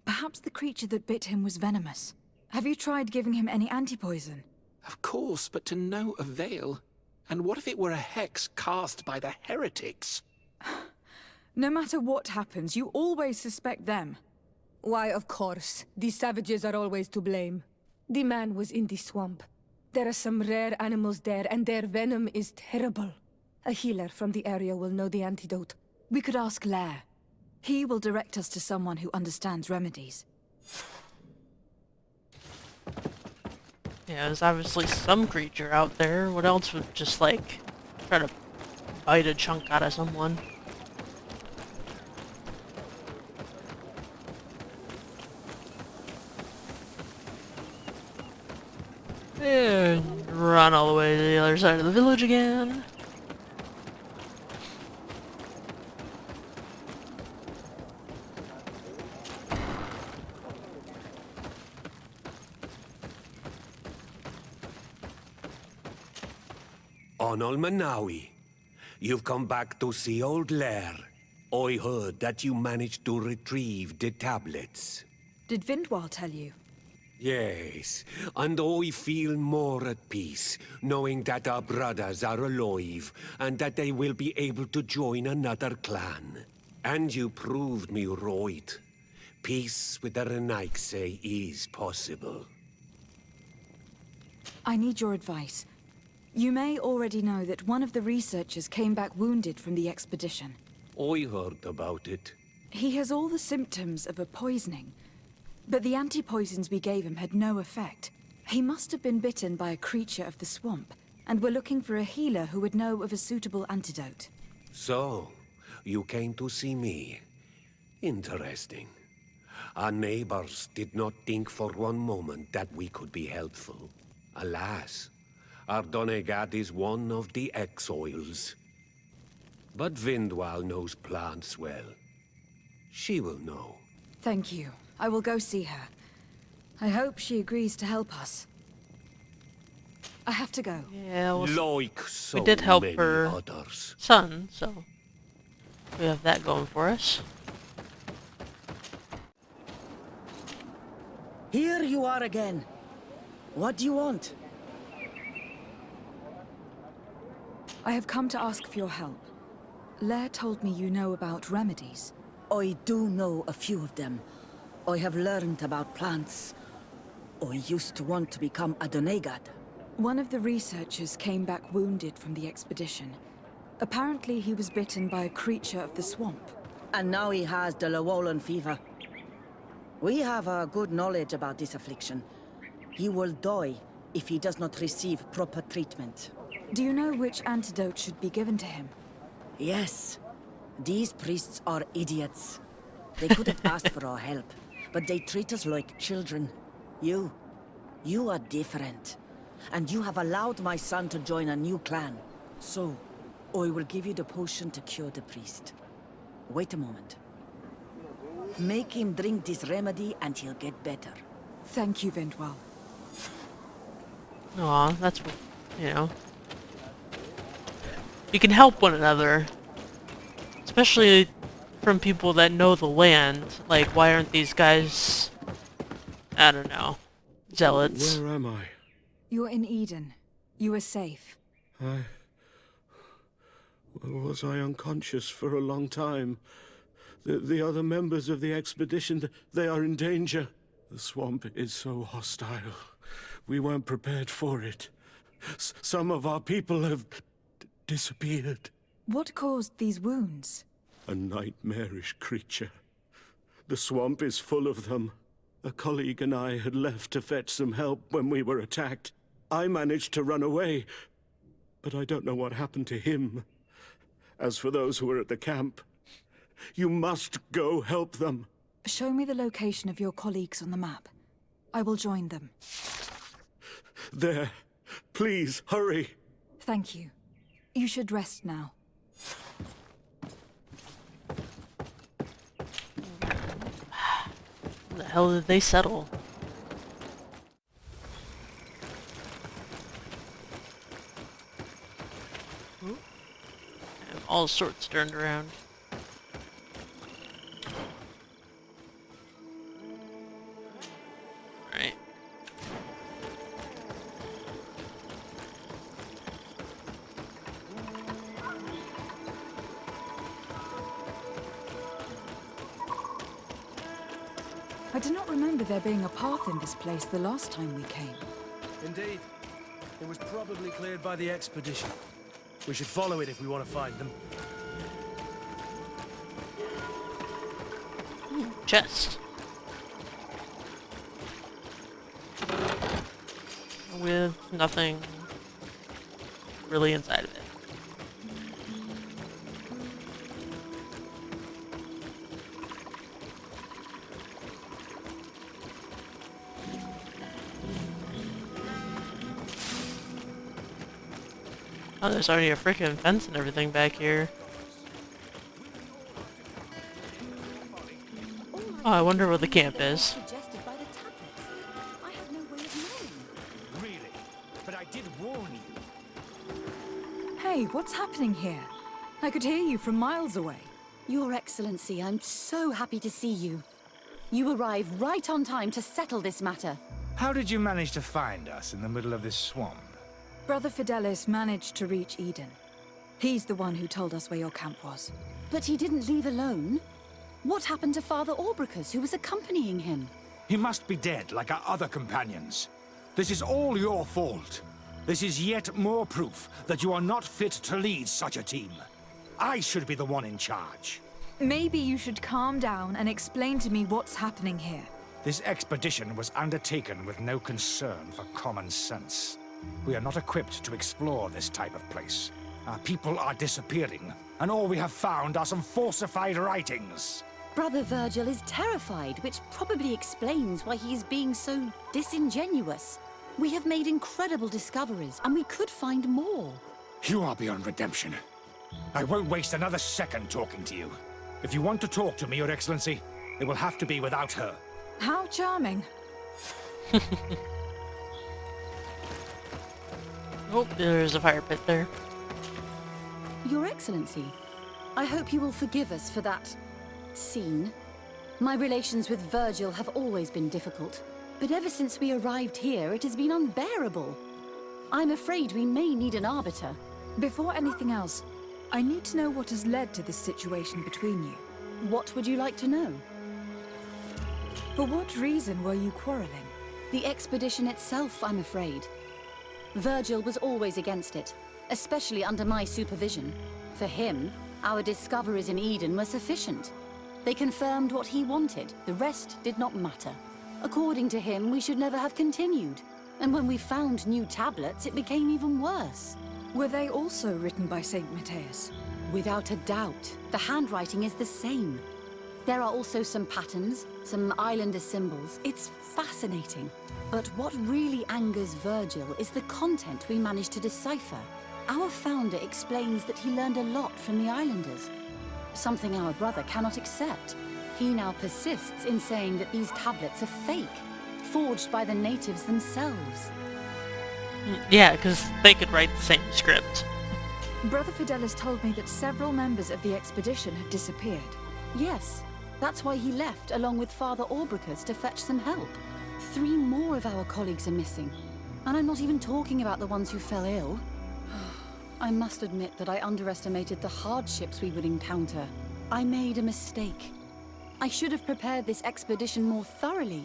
Perhaps the creature that bit him was venomous. Have you tried giving him any anti-poison? Of course, but to no avail. And what if it were a hex cast by the heretics? No matter what happens, you always suspect them. Why, of course. These savages are always to blame. The man was in the swamp. There are some rare animals there, and their venom is terrible. A healer from the area will know the antidote. We could ask Lair. He will direct us to someone who understands remedies. Yeah, there's obviously some creature out there. What else would just, like, try to bite a chunk out of someone? And run all the way to the other side of the village again. On Manawi, you've come back to see old Lair. I heard that you managed to retrieve the tablets. Did Vindwal tell you? Yes, and I feel more at peace, knowing that our brothers are alive, and that they will be able to join another clan. And you proved me right. Peace with the Renaigse is possible. I need your advice. You may already know that one of the researchers came back wounded from the expedition. I heard about it. He has all the symptoms of a poisoning, but the anti-poisons we gave him had no effect. He must have been bitten by a creature of the swamp, and we're looking for a healer who would know of a suitable antidote. So, you came to see me. Interesting. Our neighbors did not think for one moment that we could be helpful. Alas, our Donegad is one of the exiles. But Vindwal knows plants well. She will know. Thank you. I will go see her. I hope she agrees to help us. I have to go. Yeah, like so we did help many her others. son, so we have that going for us. Here you are again. What do you want? I have come to ask for your help. Lair told me you know about remedies. I do know a few of them. I have learned about plants. I used to want to become a Donegad. One of the researchers came back wounded from the expedition. Apparently he was bitten by a creature of the swamp. And now he has the Llewellyn fever. We have a good knowledge about this affliction. He will die if he does not receive proper treatment. Do you know which antidote should be given to him? Yes. These priests are idiots. They could have asked for our help, but they treat us like children. You are different. And you have allowed my son to join a new clan. So, I will give you the potion to cure the priest. Wait a moment. Make him drink this remedy and he'll get better. Thank you, Vindwal. Aw, that's, you know. You can help one another. Especially from people that know the land. Like, why aren't these guys, I don't know, zealots? Where am I? You're in Eden. You are safe. Was I unconscious for a long time? The other members of the expedition, they are in danger. The swamp is so hostile. We weren't prepared for it. Some of our people have disappeared. What caused these wounds? A nightmarish creature. The swamp is full of them. A colleague and I had left to fetch some help when we were attacked. I managed to run away, but I don't know what happened to him. As for those who are at the camp, you must go help them. Show me the location of your colleagues on the map. I will join them. There. Please, hurry. Thank you. You should rest now. the hell did they settle? Ooh. And all sorts turned around. Right. I do not remember there being a path in this place the last time we came. Indeed. It was probably cleared by the expedition. We should follow it if we want to find them. Ooh, chest. With nothing really inside of it. Oh, there's already a freaking fence and everything back here. Oh, I wonder where the camp is. Really? But I did warn you. Hey, what's happening here? I could hear you from miles away. Your Excellency, I'm so happy to see you. You arrived right on time to settle this matter. How did you manage to find us in the middle of this swamp? Brother Fidelis managed to reach Eden. He's the one who told us where your camp was. But he didn't leave alone. What happened to Father Orbricus, who was accompanying him? He must be dead, like our other companions. This is all your fault. This is yet more proof that you are not fit to lead such a team. I should be the one in charge. Maybe you should calm down and explain to me what's happening here. This expedition was undertaken with no concern for common sense. We are not equipped to explore this type of place. Our people are disappearing, and all we have found are some falsified writings. Brother Virgil is terrified, which probably explains why he is being so disingenuous. We have made incredible discoveries, and we could find more. You are beyond redemption. I won't waste another second talking to you. If you want to talk to me, Your Excellency, it will have to be without her. How charming. Oh, there's a fire pit there. Your Excellency, I hope you will forgive us for that scene. My relations with Virgil have always been difficult, but ever since we arrived here, it has been unbearable. I'm afraid we may need an arbiter. Before anything else, I need to know what has led to this situation between you. What would you like to know? For what reason were you quarreling? The expedition itself, I'm afraid. Virgil was always against it, especially under my supervision. For him, our discoveries in Eden were sufficient. They confirmed what he wanted. The rest did not matter. According to him, we should never have continued. And when we found new tablets, it became even worse. Were they also written by Saint Matheus? Without a doubt. The handwriting is the same. There are also some patterns, some islander symbols. It's fascinating. But what really angers Virgil is the content we managed to decipher. Our founder explains that he learned a lot from the islanders, something our brother cannot accept. He now persists in saying that these tablets are fake, forged by the natives themselves. Yeah, because they could write the same script. Brother Fidelis told me that several members of the expedition have disappeared. Yes, that's why he left along with Father Orbricus to fetch some help. 3 more of our colleagues are missing, and I'm not even talking about the ones who fell ill. I must admit that I underestimated the hardships we would encounter. I made a mistake. I should have prepared this expedition more thoroughly.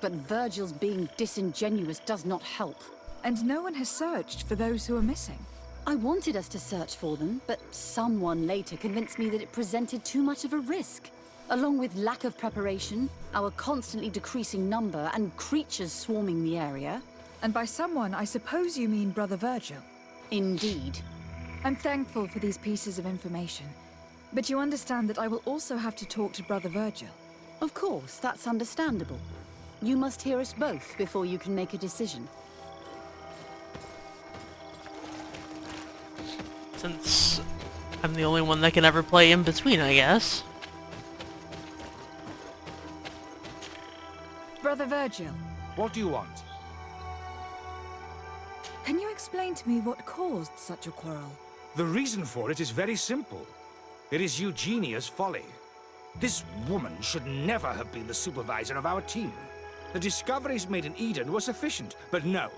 But Virgil's being disingenuous does not help. And no one has searched for those who are missing. I wanted us to search for them, but someone later convinced me that it presented too much of a risk. Along with lack of preparation, our constantly decreasing number, and creatures swarming the area. And by someone, I suppose you mean Brother Virgil. Indeed. I'm thankful for these pieces of information. But you understand that I will also have to talk to Brother Virgil. Of course, that's understandable. You must hear us both before you can make a decision. Since I'm the only one that can ever play in between, I guess. Virgil, What do you want? can you explain to me what caused such a quarrel? The reason for it is very simple. It is Eugenia's folly. This woman should never have been the supervisor of our team. The discoveries made in Eden were sufficient, but no.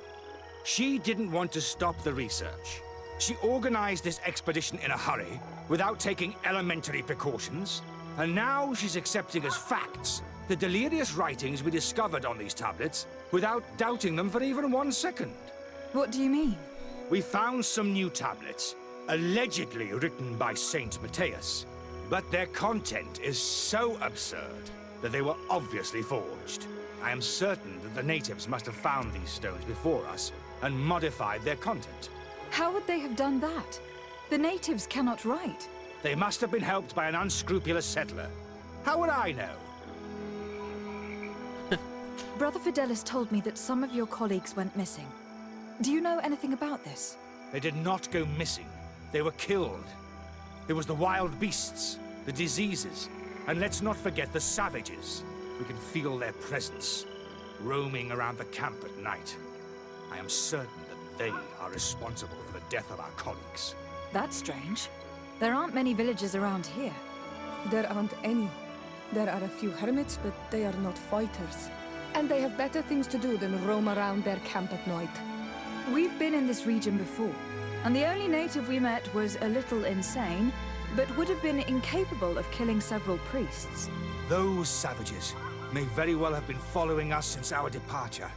She didn't want to stop the research. She organized this expedition in a hurry, without taking elementary precautions, and now she's accepting as facts the delirious writings we discovered on these tablets, without doubting them for even 1 second. What do you mean? We found some new tablets, allegedly written by Saint Matheus, but their content is so absurd that they were obviously forged. I am certain that the natives must have found these stones before us and modified their content. How would they have done that? The natives cannot write. They must have been helped by an unscrupulous settler. How would I know? Brother Fidelis told me that some of your colleagues went missing. Do you know anything about this? They did not go missing. They were killed. It was the wild beasts, the diseases, and let's not forget the savages. We can feel their presence, roaming around the camp at night. I am certain that they are responsible for the death of our colleagues. That's strange. There aren't many villages around here. There aren't any. There are a few hermits, but they are not fighters. And they have better things to do than roam around their camp at night. We've been in this region before, and the only native we met was a little insane, but would have been incapable of killing several priests. Those savages may very well have been following us since our departure.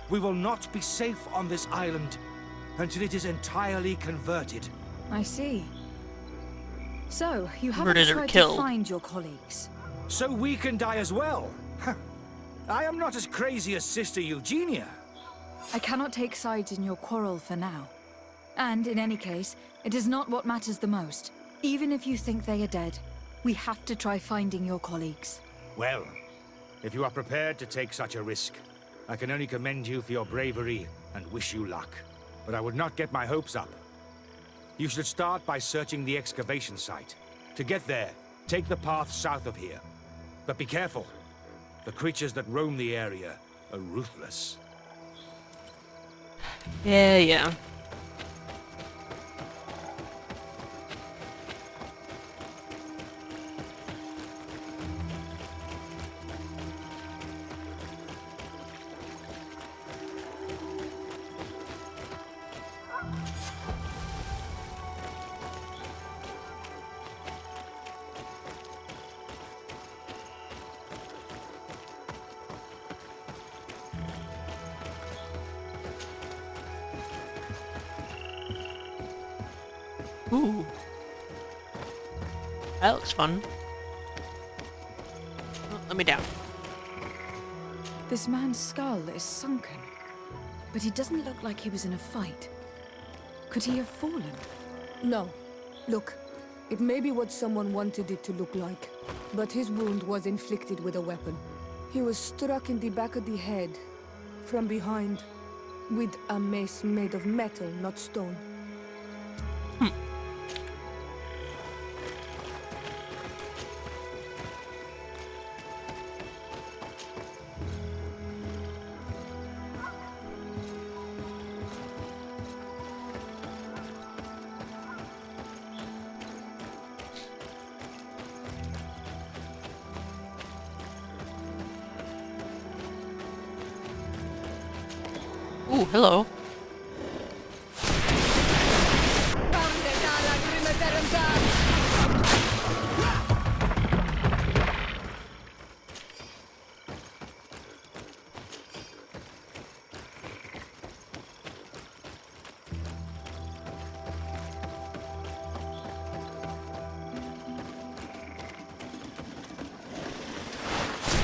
We will not be safe on this island until it is entirely converted. I see. So, you haven't Murdered or tried to killed. find your colleagues? So we can die as well. I am not as crazy as Sister Eugenia. I cannot take sides in your quarrel for now. And in any case, it is not what matters the most. Even if you think they are dead, we have to try finding your colleagues. Well, if you are prepared to take such a risk, I can only commend you for your bravery and wish you luck. But I would not get my hopes up. You should start by searching the excavation site. To get there, take the path south of here. But be careful. The creatures that roam the area are ruthless. Yeah. Ooh. That looks fun. Oh, let me down. This man's skull is sunken, but he doesn't look like he was in a fight. Could he have fallen? No. Look, it may be what someone wanted it to look like, but his wound was inflicted with a weapon. He was struck in the back of the head, from behind, with a mace made of metal, not stone. Ooh, hello.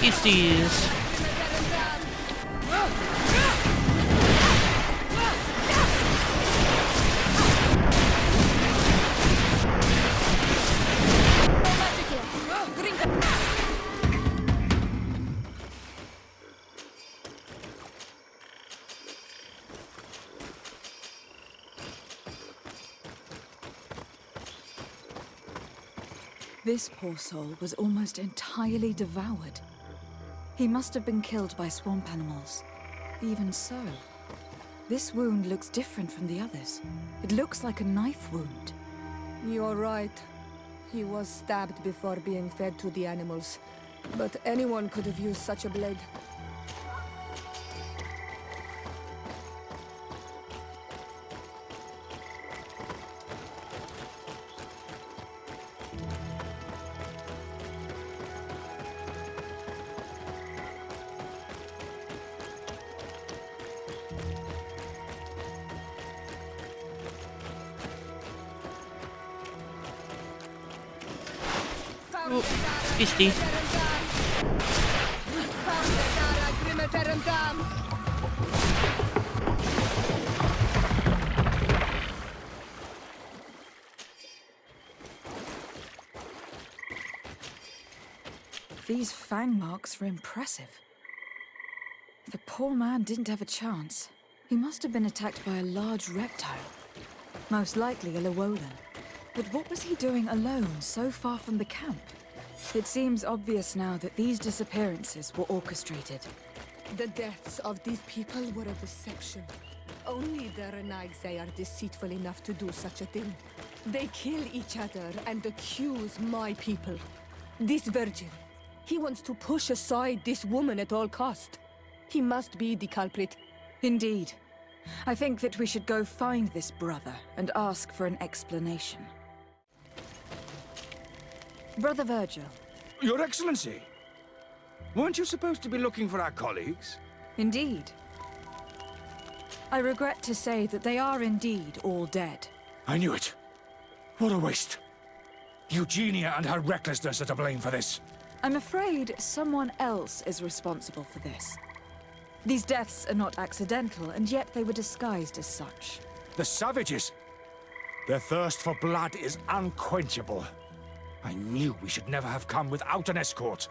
Beasties. This poor soul was almost entirely devoured. He must have been killed by swamp animals. Even so, this wound looks different from the others. It looks like a knife wound. You're right. He was stabbed before being fed to the animals. But anyone could have used such a blade. Oh, beastie. These fang marks are impressive. The poor man didn't have a chance. He must have been attacked by a large reptile. Most likely a Llewellyn. But what was he doing alone, so far from the camp? It seems obvious now that these disappearances were orchestrated. The deaths of these people were a deception. Only the Renaigse are deceitful enough to do such a thing. They kill each other and accuse my people. This Virgil, he wants to push aside this woman at all cost. He must be the culprit. Indeed. I think that we should go find this brother and ask for an explanation. Brother Virgil. Your Excellency! Weren't you supposed to be looking for our colleagues? Indeed. I regret to say that they are indeed all dead. I knew it. What a waste. Eugenia and her recklessness are to blame for this. I'm afraid someone else is responsible for this. These deaths are not accidental, and yet they were disguised as such. The savages! Their thirst for blood is unquenchable. I knew we should never have come without an escort.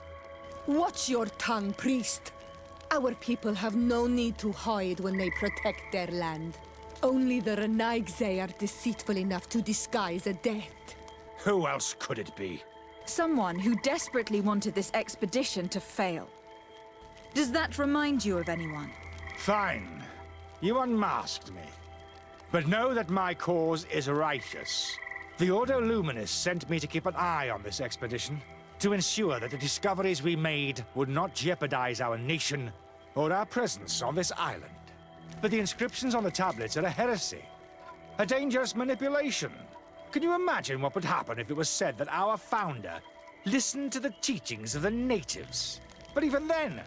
Watch your tongue, priest. Our people have no need to hide when they protect their land. Only the Renaigse are deceitful enough to disguise a death. Who else could it be? Someone who desperately wanted this expedition to fail. Does that remind you of anyone? Fine. You unmasked me. But know that my cause is righteous. The Ordo Luminis sent me to keep an eye on this expedition, to ensure that the discoveries we made would not jeopardize our nation or our presence on this island. But the inscriptions on the tablets are a heresy, a dangerous manipulation. Can you imagine what would happen if it was said that our founder listened to the teachings of the natives? But even then,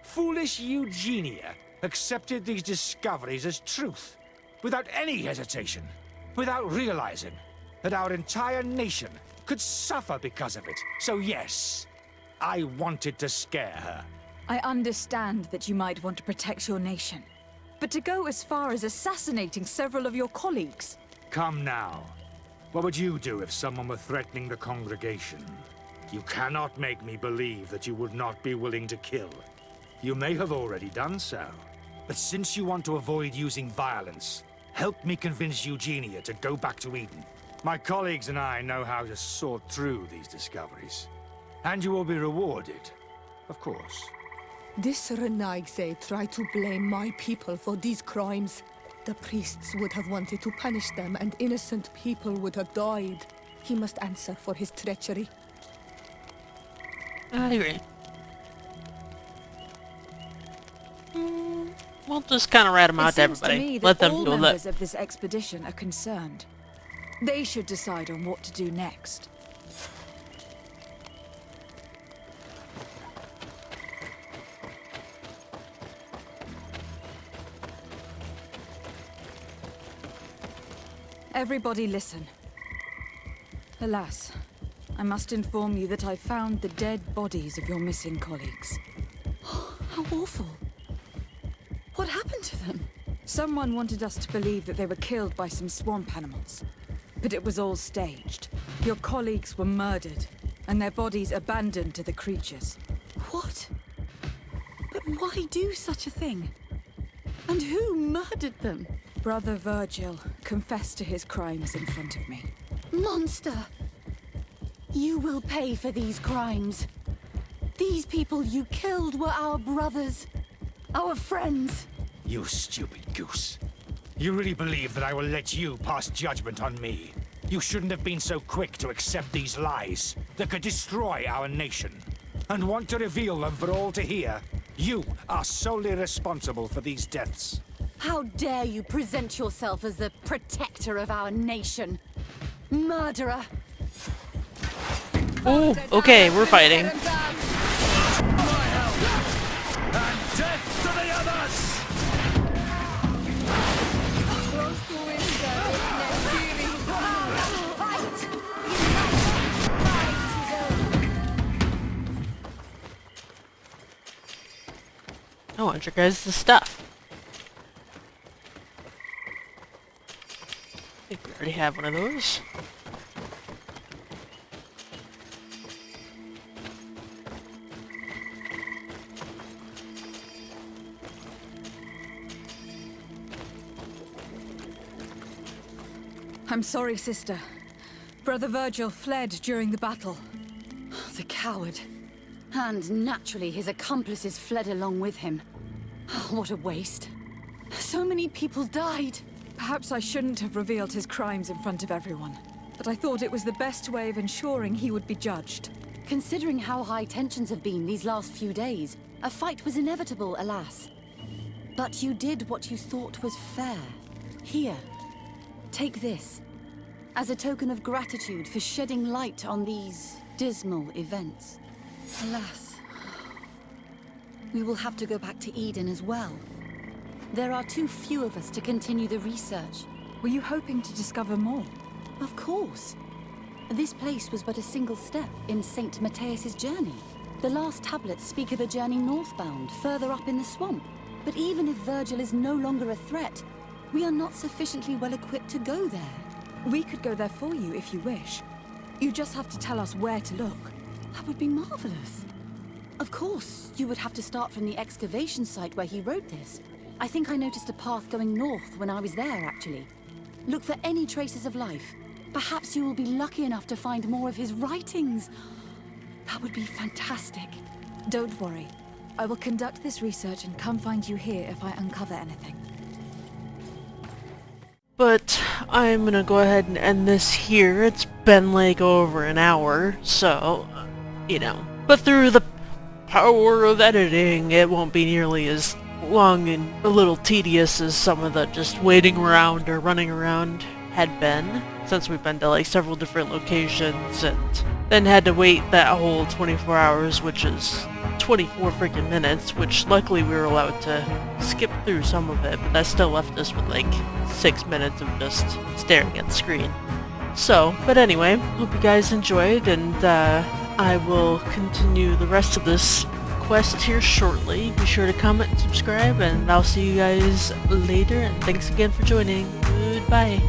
foolish Eugenia accepted these discoveries as truth, without any hesitation, without realizing that our entire nation could suffer because of it. So yes, I wanted to scare her. I understand that you might want to protect your nation, but to go as far as assassinating several of your colleagues... Come now. What would you do if someone were threatening the congregation? You cannot make me believe that you would not be willing to kill. You may have already done so. But since you want to avoid using violence, help me convince Eugenia to go back to Eden. My colleagues and I know how to sort through these discoveries. And you will be rewarded, of course. This Renaigse tried to blame my people for these crimes. The priests would have wanted to punish them, and innocent people would have died. He must answer for his treachery. I agree. We'll just kind of rat them out to everybody. To me that Let them all do members it. of this expedition are concerned. They should decide on what to do next. Everybody listen. Alas, I must inform you that I found the dead bodies of your missing colleagues. How awful. What happened to them? Someone wanted us to believe that they were killed by some swamp animals. But it was all staged. Your colleagues were murdered, and their bodies abandoned to the creatures. What? But why do such a thing? And who murdered them? Brother Virgil confessed to his crimes in front of me. Monster! You will pay for these crimes. These people you killed were our brothers. Our friends. You stupid goose. You really believe that I will let you pass judgment on me? You shouldn't have been so quick to accept these lies that could destroy our nation. And want to reveal them for all to hear. You are solely responsible for these deaths. How dare you present yourself as the protector of our nation? Murderer! Oh, okay, we're fighting. And death to the others! I want your guys' stuff. I think we already have one of those. I'm sorry, sister. Brother Virgil fled during the battle. The coward. And naturally, his accomplices fled along with him. What a waste. So many people died. Perhaps I shouldn't have revealed his crimes in front of everyone, but I thought it was the best way of ensuring he would be judged. Considering how high tensions have been these last few days, a fight was inevitable, alas. But you did what you thought was fair. Here, take this. As a token of gratitude for shedding light on these dismal events. Alas, we will have to go back to Eden as well. There are too few of us to continue the research. Were you hoping to discover more? Of course. This place was but a single step in St. Matheus' journey. The last tablets speak of a journey northbound, further up in the swamp. But even if Virgil is no longer a threat, we are not sufficiently well equipped to go there. We could go there for you if you wish. You just have to tell us where to look. That would be marvelous. Of course, you would have to start from the excavation site where he wrote this. I think I noticed a path going north when I was there, actually. Look for any traces of life. Perhaps you will be lucky enough to find more of his writings. That would be fantastic. Don't worry. I will conduct this research and come find you here if I uncover anything. But I'm gonna go ahead and end this here. It's been like over an hour, so, you know. But through the power of editing, it won't be nearly as long and a little tedious as some of the just waiting around or running around had been, since we've been to like several different locations and then had to wait that whole 24 hours, which is 24 freaking minutes, which luckily we were allowed to skip through some of it, but that still left us with like 6 minutes of just staring at the screen. So, but anyway, hope you guys enjoyed, and I will continue the rest of this quest here shortly. Be sure to comment and subscribe, and I'll see you guys later, and thanks again for joining. Goodbye.